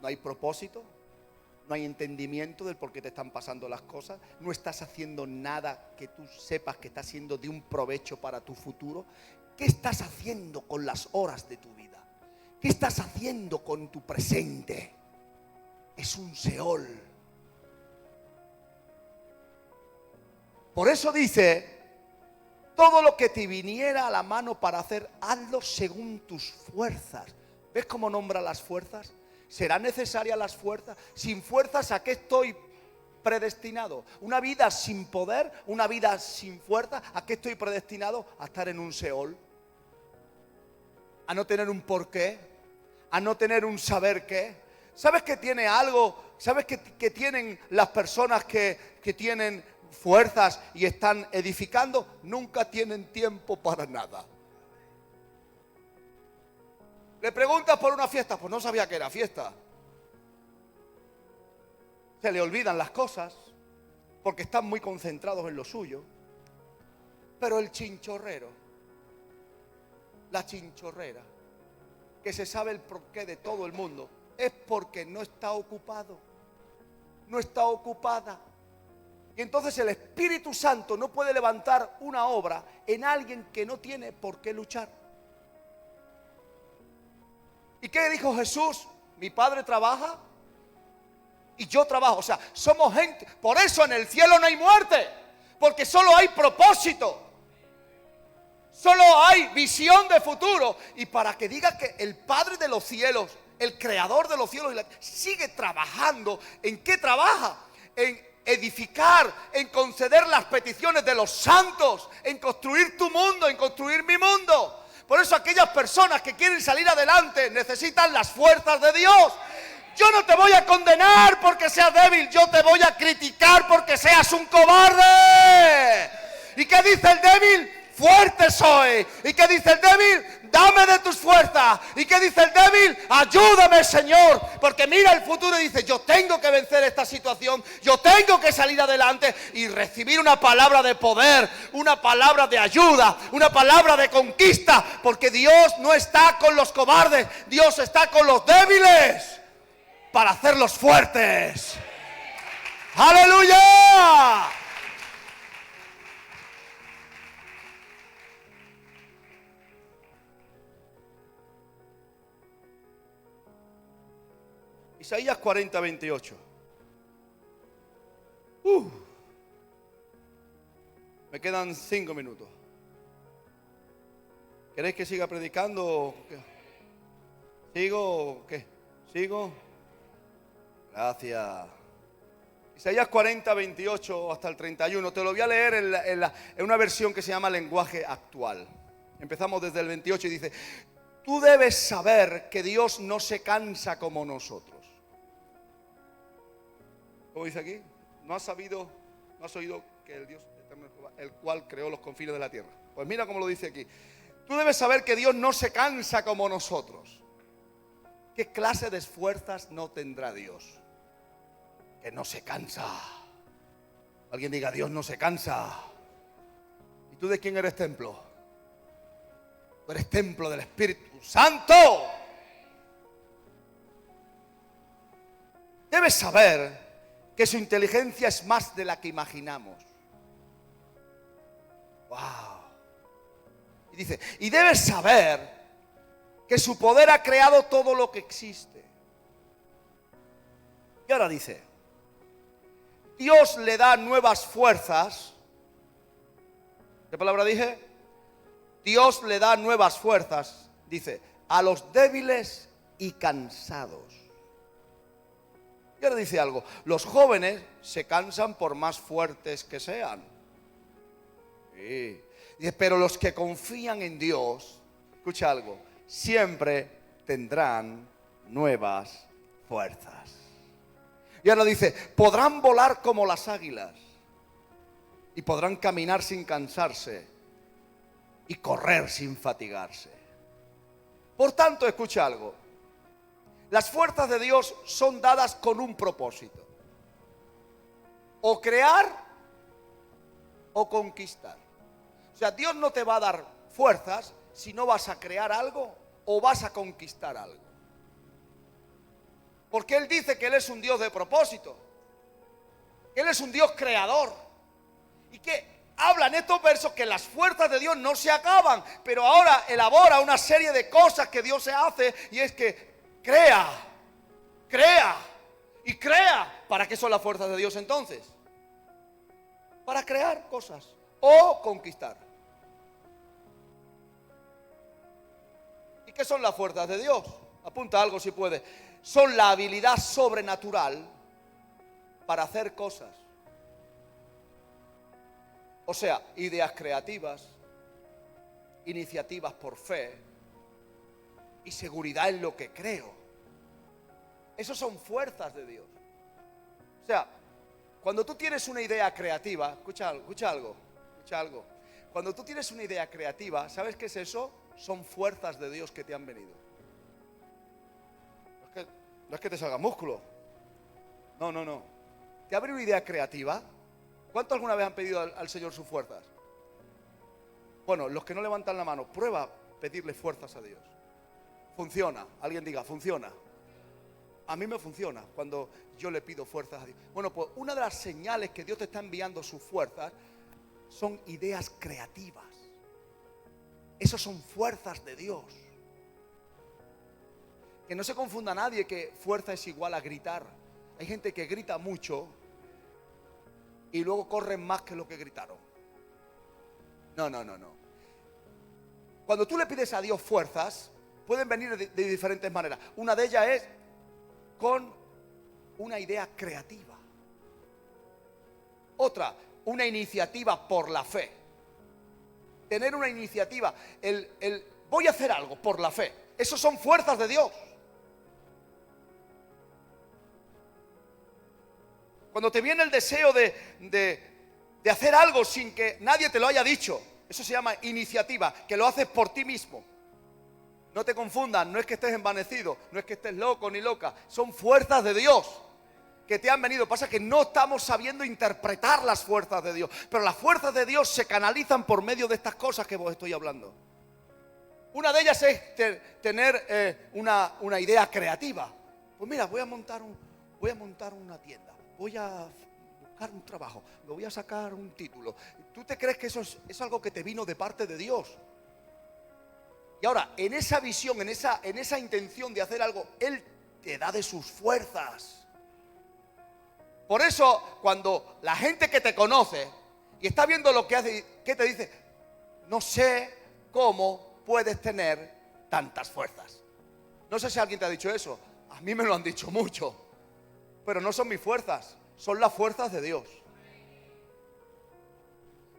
No hay propósito, no hay entendimiento del por qué te están pasando las cosas, no estás haciendo nada que tú sepas que está siendo de un provecho para tu futuro. ¿Qué estás haciendo con las horas de tu vida? ¿Qué estás haciendo con tu presente? Es un Seol. Por eso dice, todo lo que te viniera a la mano para hacer, hazlo según tus fuerzas. ¿Ves cómo nombra las fuerzas? ¿Serán necesarias las fuerzas? Sin fuerzas, ¿a qué estoy predestinado? Una vida sin poder, una vida sin fuerza, ¿a qué estoy predestinado? A estar en un Seol. A no tener un porqué, a no tener un saber qué. ¿Sabes que tiene algo? ¿Sabes que tienen las personas que tienen fuerzas y están edificando? Nunca tienen tiempo para nada. Le preguntas por una fiesta, pues no sabía que era fiesta. Se le olvidan las cosas porque están muy concentrados en lo suyo. Pero el chinchorrero, la chinchorrera, que se sabe el porqué de todo el mundo, es porque no está ocupado, no está ocupada. Y entonces el Espíritu Santo no puede levantar una obra en alguien que no tiene por qué luchar. ¿Y qué dijo Jesús? Mi Padre trabaja y yo trabajo. O sea, somos gente. Por eso en el cielo no hay muerte, porque solo hay propósito. Solo hay visión de futuro. Y para que diga que el Padre de los cielos, el creador de los cielos, sigue trabajando. ¿En qué trabaja? En edificar, en conceder las peticiones de los santos, en construir tu mundo, en construir mi mundo. Por eso aquellas personas que quieren salir adelante necesitan las fuerzas de Dios. Yo no te voy a condenar porque seas débil, yo te voy a criticar porque seas un cobarde. ¿Y qué dice el débil? Fuerte soy. ¿Y qué dice el débil? Dame de tus fuerzas. ¿Y qué dice el débil? Ayúdame, Señor. Porque mira el futuro y dice, yo tengo que vencer esta situación, yo tengo que salir adelante y recibir una palabra de poder, una palabra de ayuda, una palabra de conquista. Porque Dios no está con los cobardes, Dios está con los débiles para hacerlos fuertes. ¡Aleluya! Isaías 40, 28. Me quedan 5 minutos. ¿Queréis que siga predicando o qué? ¿Sigo o qué? ¿Sigo? Gracias. Isaías 40, 28 hasta el 31. Te lo voy a leer en una versión que se llama lenguaje actual. Empezamos desde el 28 y dice: tú debes saber que Dios no se cansa como nosotros. ¿Cómo dice aquí? ¿No has oído que el Dios eterno, el cual creó los confines de la tierra? Pues mira cómo lo dice aquí. Tú debes saber que Dios no se cansa como nosotros. ¿Qué clase de fuerzas no tendrá Dios? Que no se cansa. Alguien diga: Dios no se cansa. ¿Y tú de quién eres templo? Tú eres templo del Espíritu Santo. Debes saber que su inteligencia es más de la que imaginamos. Wow. Y dice: y debes saber que su poder ha creado todo lo que existe. Y ahora dice: Dios le da nuevas fuerzas. ¿Qué palabra dije? Dios le da nuevas fuerzas, dice, a los débiles y cansados. Y ahora dice algo: los jóvenes se cansan por más fuertes que sean. Sí. Dice, pero los que confían en Dios, escucha algo, siempre tendrán nuevas fuerzas. Y ahora dice: podrán volar como las águilas y podrán caminar sin cansarse y correr sin fatigarse. Por tanto, escucha algo. Las fuerzas de Dios son dadas con un propósito: o crear o conquistar. O sea, Dios no te va a dar fuerzas si no vas a crear algo o vas a conquistar algo. Porque Él dice que Él es un Dios de propósito, que Él es un Dios creador, y que habla en estos versos que las fuerzas de Dios no se acaban, pero ahora elabora una serie de cosas que Dios se hace, y es que crea y crea. ¿Para qué son las fuerzas de Dios entonces? Para crear cosas o conquistar. ¿Y qué son las fuerzas de Dios? Apunta algo si puede. Son la habilidad sobrenatural para hacer cosas. O sea, ideas creativas, iniciativas por fe y seguridad en lo que creo. Esas son fuerzas de Dios. O sea, cuando tú tienes una idea creativa, escucha algo. Cuando tú tienes una idea creativa, ¿sabes qué es eso? Son fuerzas de Dios que te han venido. No es que te salga músculo. No. Te abre una idea creativa. ¿Cuántos alguna vez han pedido al Señor sus fuerzas? Bueno, los que no levantan la mano, prueba pedirle fuerzas a Dios. Funciona. Alguien diga: funciona. A mí me funciona cuando yo le pido fuerzas a Dios. Bueno, pues una de las señales que Dios te está enviando sus fuerzas son ideas Que no se confunda nadie que fuerza es igual a gritar. Hay gente que grita mucho y luego corren más que lo que gritaron. No. Cuando tú le pides a Dios fuerzas, pueden venir de diferentes maneras. Una de ellas es con una idea creativa. Otra, una iniciativa por la fe. Tener una iniciativa, voy a hacer algo por la fe. Esos son fuerzas de Dios. Cuando te viene el deseo de hacer algo sin que nadie te lo haya dicho, eso se llama iniciativa, que lo haces por ti mismo. No te confundas, no es que estés envanecido, no es que estés loco ni loca, son fuerzas de Dios que te han venido. Pasa que no estamos sabiendo interpretar las fuerzas de Dios, pero las fuerzas de Dios se canalizan por medio de estas cosas que vos estoy hablando. Una de ellas es tener una idea creativa. Pues mira, voy a montar una tienda. Voy a buscar un trabajo, me voy a sacar un título. ¿Tú te crees que eso es algo que te vino de parte de Dios? Y ahora, en esa visión, en esa intención de hacer algo, Él te da de sus fuerzas. Por eso, cuando la gente que te conoce y está viendo lo que hace, ¿qué te dice? No sé cómo puedes tener tantas fuerzas. No sé si alguien te ha dicho eso. A mí me lo han dicho mucho. Pero no son mis fuerzas, son las fuerzas de Dios.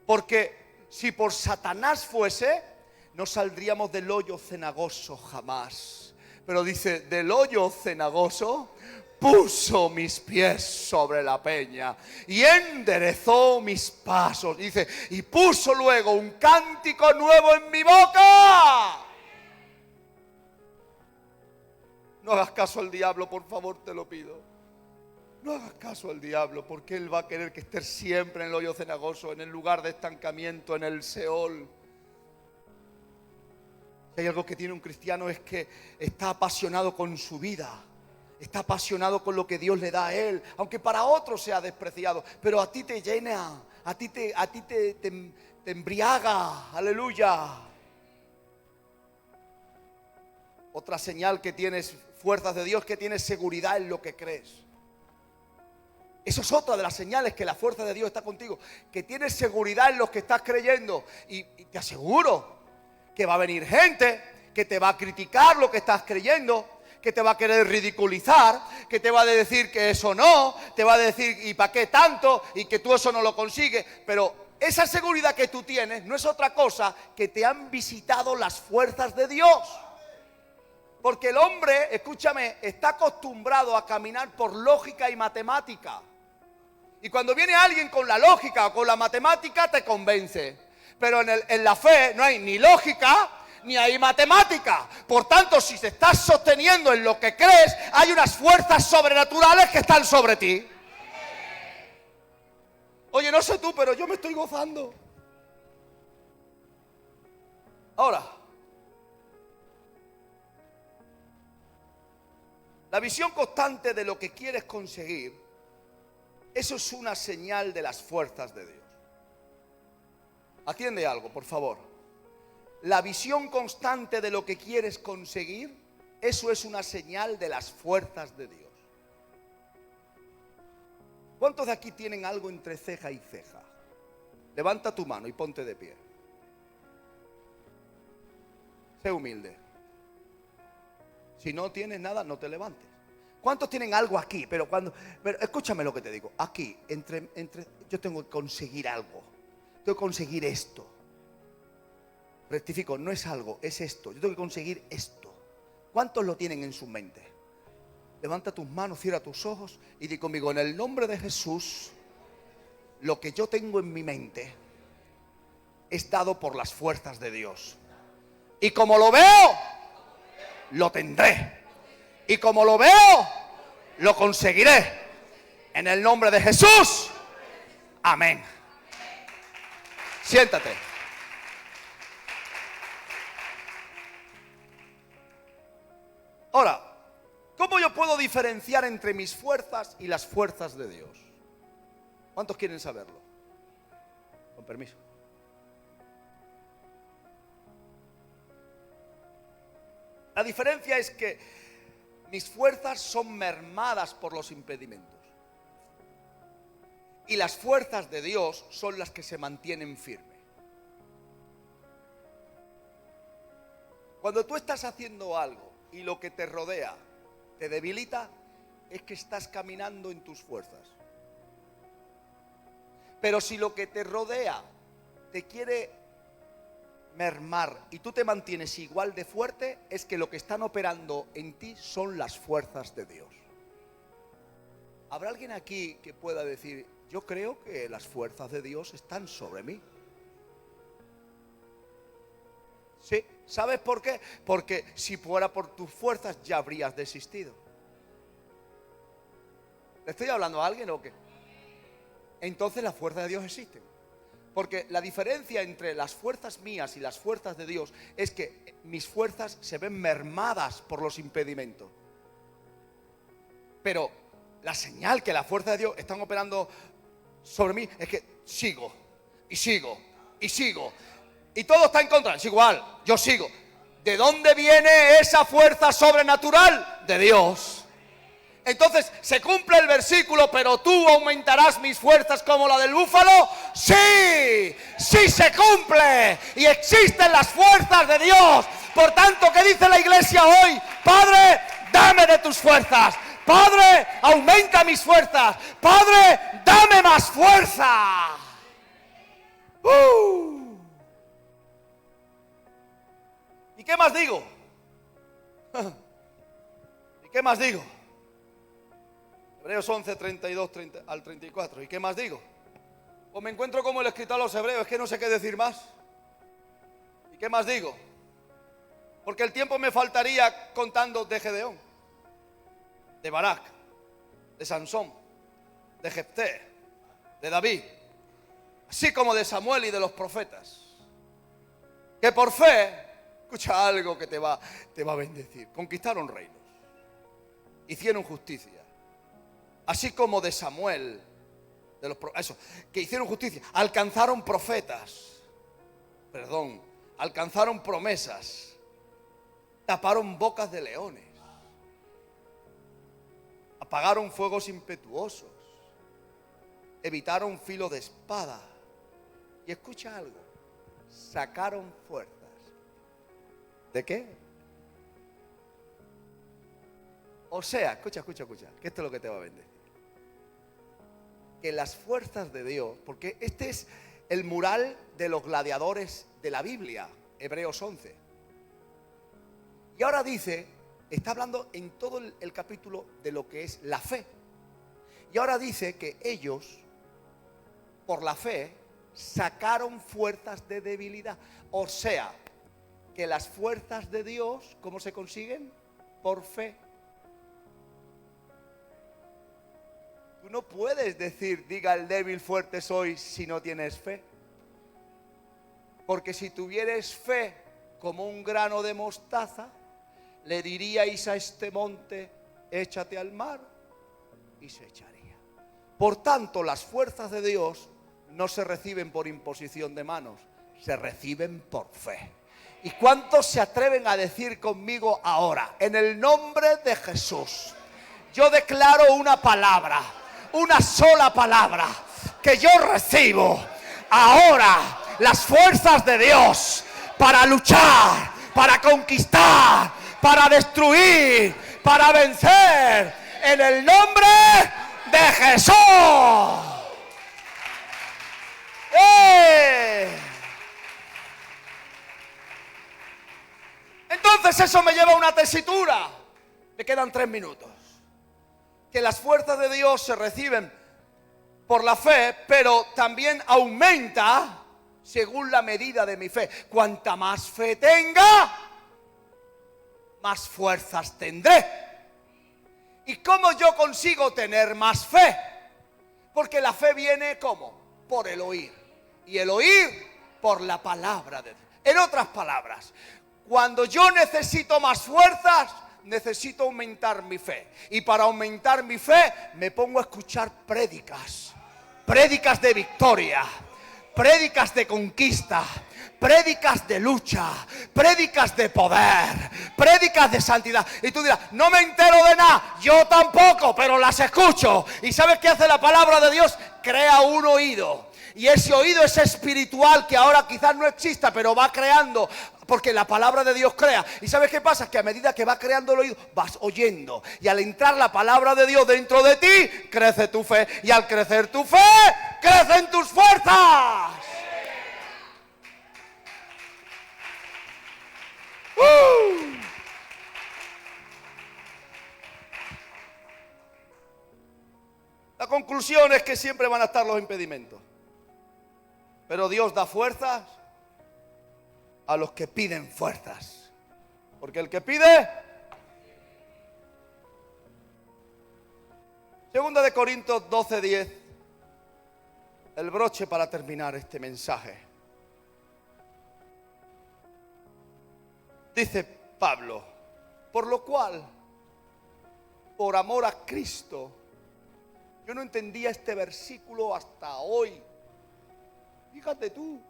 Porque si por Satanás fuese, no saldríamos del hoyo cenagoso jamás. Pero dice, del hoyo cenagoso puso mis pies sobre la peña y enderezó mis pasos. Dice, y puso luego un cántico nuevo en mi boca. No hagas caso al diablo, por favor, te lo pido. No hagas caso al diablo, porque él va a querer que estés siempre en el hoyo cenagoso, en el lugar de estancamiento, en el Seol. Si hay algo que tiene un cristiano es que está apasionado con su vida, está apasionado con lo que Dios le da a él, aunque para otros sea despreciado, pero a ti te llena, a ti te embriaga, aleluya. Otra señal que tienes fuerzas de Dios, que tienes seguridad en lo que crees. Eso es otra de las señales que la fuerza de Dios está contigo, que tienes seguridad en lo que estás creyendo. Y te aseguro que va a venir gente que te va a criticar lo que estás creyendo, que te va a querer ridiculizar, que te va a decir que eso no, te va a decir ¿y para qué tanto? Y que tú eso no lo consigues. Pero esa seguridad que tú tienes no es otra cosa que te han visitado las fuerzas de Dios. Porque el hombre, escúchame, está acostumbrado a caminar por lógica y matemática. Y cuando viene alguien con la lógica o con la matemática te convence. Pero en la fe no hay ni lógica ni hay matemática. Por tanto, si te estás sosteniendo en lo que crees, hay unas fuerzas sobrenaturales que están sobre ti. Oye, no sé tú, pero yo me estoy gozando. Ahora, la visión constante de lo que quieres conseguir, eso es una señal de las fuerzas de Dios. Atiende algo, por favor. La visión constante de lo que quieres conseguir, eso es una señal de las fuerzas de Dios. ¿Cuántos de aquí tienen algo entre ceja y ceja? Levanta tu mano y ponte de pie. Sé humilde. Si no tienes nada, no te levantes. ¿Cuántos tienen algo aquí? Pero escúchame lo que te digo. Aquí, yo tengo que conseguir algo. Tengo que conseguir esto. Rectifico, no es algo, es esto. Yo tengo que conseguir esto. ¿Cuántos lo tienen en su mente? Levanta tus manos, cierra tus ojos y di conmigo, en el nombre de Jesús, lo que yo tengo en mi mente es dado por las fuerzas de Dios. Y como lo veo, lo tendré. Y como lo veo, lo conseguiré. En el nombre de Jesús. Amén. Siéntate. Ahora, ¿cómo yo puedo diferenciar entre mis fuerzas y las fuerzas de Dios? ¿Cuántos quieren saberlo? Con permiso. La diferencia es que mis fuerzas son mermadas por los impedimentos. Y las fuerzas de Dios son las que se mantienen firmes. Cuando tú estás haciendo algo y lo que te rodea te debilita, es que estás caminando en tus fuerzas. Pero si lo que te rodea te quiere mermar y tú te mantienes igual de fuerte, es que lo que están operando en ti son las fuerzas de Dios. ¿Habrá alguien aquí que pueda decir: yo creo que las fuerzas de Dios están sobre mí? Sí, ¿sabes por qué? Porque si fuera por tus fuerzas ya habrías desistido. ¿Le estoy hablando a alguien o qué? Entonces las fuerzas de Dios existen. Porque la diferencia entre las fuerzas mías y las fuerzas de Dios es que mis fuerzas se ven mermadas por los impedimentos. Pero la señal que las fuerzas de Dios están operando sobre mí es que sigo, y sigo, y sigo. Y todo está en contra, es igual, yo sigo. ¿De dónde viene esa fuerza sobrenatural? De Dios. Entonces se cumple el versículo: pero tú aumentarás mis fuerzas como la del búfalo. Sí, sí se cumple. Y existen las fuerzas de Dios. Por tanto, ¿qué dice la iglesia hoy? Padre, dame de tus fuerzas. Padre, aumenta mis fuerzas. Padre, dame más fuerza. ¿Y qué más digo? ¿Y qué más digo? Hebreos 11, 32 al 34. ¿Y qué más digo? Pues me encuentro como el escritor a los hebreos, es que no sé qué decir más. ¿Y qué más digo? Porque el tiempo me faltaría contando de Gedeón, de Barak, de Sansón, de Jefté, de David, así como de Samuel y de los profetas, que por fe, escucha algo que te va a bendecir, conquistaron reinos, hicieron justicia, así como de Samuel, de los que hicieron justicia, alcanzaron alcanzaron promesas, taparon bocas de leones, apagaron fuegos impetuosos, evitaron filo de espada. Y escucha algo, sacaron fuerzas. ¿De qué? O sea, escucha, que esto es lo que te va a bendecir. Que las fuerzas de Dios, porque este es el mural de los gladiadores de la Biblia, Hebreos 11. Y ahora dice, está hablando en todo el capítulo de lo que es la fe. Y ahora dice que ellos, por la fe, sacaron fuerzas de debilidad. O sea, que las fuerzas de Dios, ¿cómo se consiguen? Por fe. Tú no puedes decir, diga el débil, fuerte soy, si no tienes fe. Porque si tuvieres fe como un grano de mostaza, le diríais a este monte, échate al mar, y se echaría. Por tanto, las fuerzas de Dios no se reciben por imposición de manos, se reciben por fe. ¿Y cuántos se atreven a decir conmigo ahora, en el nombre de Jesús, yo declaro una palabra, una sola palabra, que yo recibo ahora las fuerzas de Dios para luchar, para conquistar, para destruir, para vencer, en el nombre de Jesús? Entonces eso me lleva a una tesitura. Me quedan 3 minutos. Que las fuerzas de Dios se reciben por la fe, pero también aumenta según la medida de mi fe. Cuanta más fe tenga, más fuerzas tendré. ¿Y cómo yo consigo tener más fe? Porque la fe viene ¿cómo? Por el oír. Y el oír por la palabra de Dios. En otras palabras, cuando yo necesito más fuerzas, necesito aumentar mi fe. Y para aumentar mi fe, me pongo a escuchar prédicas de victoria, prédicas de conquista, prédicas de lucha, prédicas de poder, prédicas de santidad. Y tú dirás, no me entero de nada, yo tampoco, pero las escucho. ¿Y sabes qué hace la palabra de Dios? Crea un oído. Y ese oído es espiritual, que ahora quizás no exista, pero va creando, porque la palabra de Dios crea. ¿Y sabes qué pasa? Que a medida que va creando el oído, vas oyendo. Y al entrar la palabra de Dios dentro de ti, crece tu fe. Y al crecer tu fe, crecen tus fuerzas. La conclusión es que siempre van a estar los impedimentos. Pero Dios da fuerzas a los que piden fuerzas. Porque el que pide... Segunda de Corintios 12:10. El broche para terminar este mensaje. Dice Pablo, por lo cual, por amor a Cristo, yo no entendía este versículo hasta hoy. Fíjate tú,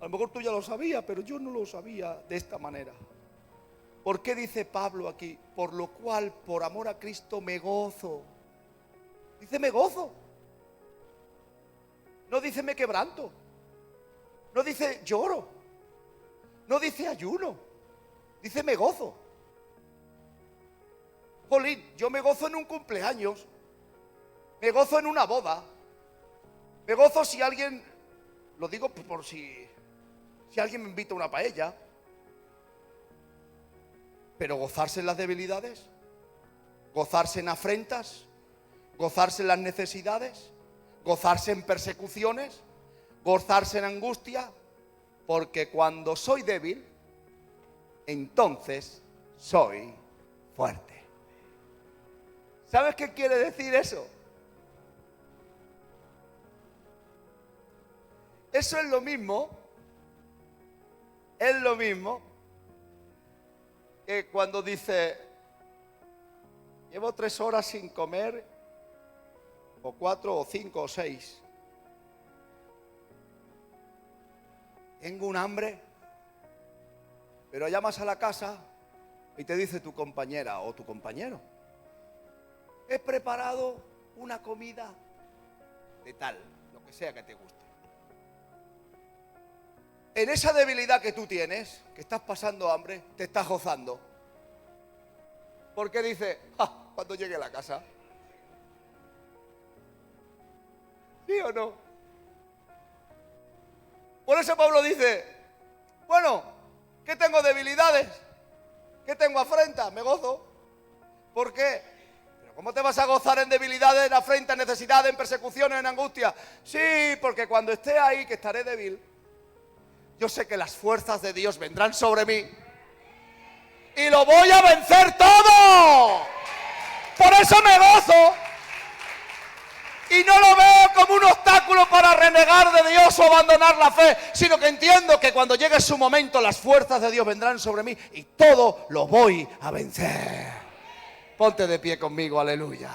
a lo mejor tú ya lo sabías, pero yo no lo sabía de esta manera. ¿Por qué dice Pablo aquí? Por lo cual, por amor a Cristo, me gozo. Dice me gozo. No dice me quebranto. No dice lloro. No dice ayuno. Dice me gozo. Jolín, yo me gozo en un cumpleaños. Me gozo en una boda. Me gozo si alguien, lo digo por si alguien me invita a una paella. Pero gozarse en las debilidades, gozarse en afrentas, gozarse en las necesidades, gozarse en persecuciones, gozarse en angustia, porque cuando soy débil, entonces soy fuerte. ¿Sabes qué quiere decir eso? Eso es lo mismo que cuando dice, llevo 3 horas sin comer, o 4, o 5, o 6. Tengo un hambre, pero llamas a la casa y te dice tu compañera o tu compañero, he preparado una comida de tal, lo que sea que te guste. En esa debilidad que tú tienes, que estás pasando hambre, te estás gozando. Porque dice, cuando llegue a la casa. ¿Sí o no? Por eso Pablo dice, bueno, ¿qué tengo debilidades? ¿Qué tengo afrentas? Me gozo. ¿Por qué? ¿Pero cómo te vas a gozar en debilidades, en afrentas, en necesidades, en persecuciones, en angustia? Sí, porque cuando esté ahí, que estaré débil, yo sé que las fuerzas de Dios vendrán sobre mí y lo voy a vencer todo. Por eso me gozo y no lo veo como un obstáculo para renegar de Dios o abandonar la fe, sino que entiendo que cuando llegue su momento las fuerzas de Dios vendrán sobre mí y todo lo voy a vencer. Ponte de pie conmigo, aleluya.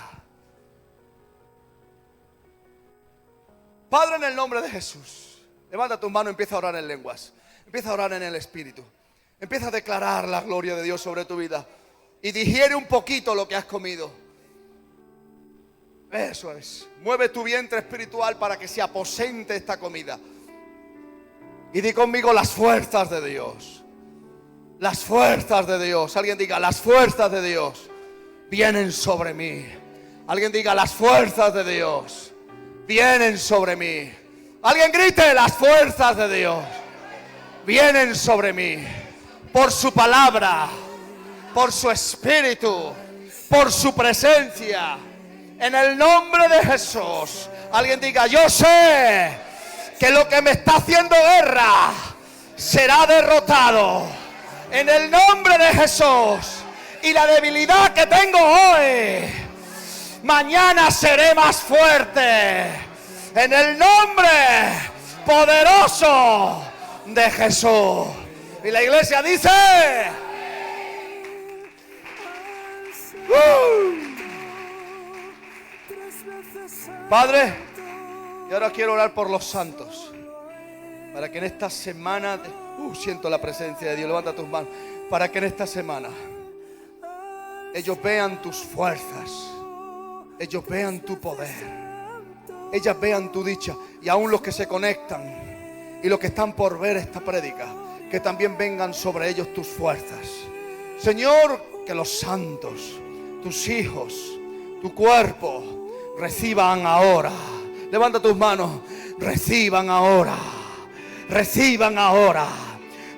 Padre, en el nombre de Jesús, levanta tus manos y empieza a orar en lenguas. Empieza a orar en el Espíritu. Empieza a declarar la gloria de Dios sobre tu vida. Y digiere un poquito lo que has comido. Eso es. Mueve tu vientre espiritual para que se aposente esta comida. Y di conmigo las fuerzas de Dios. Las fuerzas de Dios. Alguien diga, las fuerzas de Dios vienen sobre mí. Alguien diga, las fuerzas de Dios vienen sobre mí. Alguien grite, las fuerzas de Dios vienen sobre mí. Por su palabra, por su espíritu, por su presencia. En el nombre de Jesús. Alguien diga, yo sé que lo que me está haciendo guerra será derrotado. En el nombre de Jesús. Y la debilidad que tengo hoy, mañana seré más fuerte. En el nombre poderoso de Jesús. Y la iglesia dice, Padre, y ahora quiero orar por los santos. Para que en esta semana, siento la presencia de Dios, levanta tus manos. Para que en esta semana ellos vean tus fuerzas, ellos vean tu poder, ellas vean tu dicha. Y aún los que se conectan y los que están por ver esta prédica, que también vengan sobre ellos tus fuerzas. Señor, que los santos, tus hijos, tu cuerpo reciban ahora. Levanta tus manos. Reciban ahora. Reciban ahora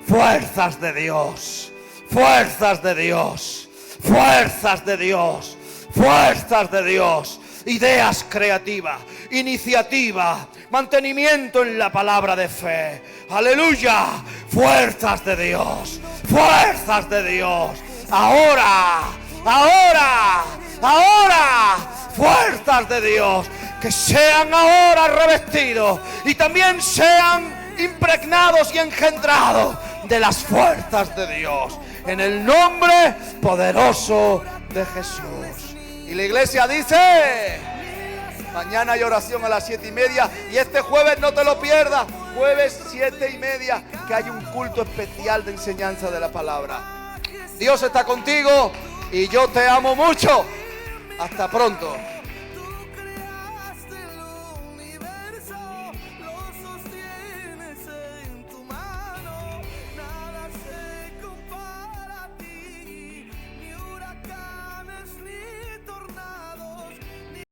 fuerzas de Dios. Fuerzas de Dios. Fuerzas de Dios. Fuerzas de Dios. Ideas creativas. Iniciativa. Mantenimiento en la palabra de fe. Aleluya. Fuerzas de Dios. Fuerzas de Dios. Ahora. Ahora. Ahora. Fuerzas de Dios. Que sean ahora revestidos y también sean impregnados y engendrados de las fuerzas de Dios. En el nombre poderoso de Jesús. Y la iglesia dice: mañana hay oración a las 7:30. Y este jueves no te lo pierdas. Jueves 7:30, que hay un culto especial de enseñanza de la palabra. Dios está contigo y yo te amo mucho. Hasta pronto.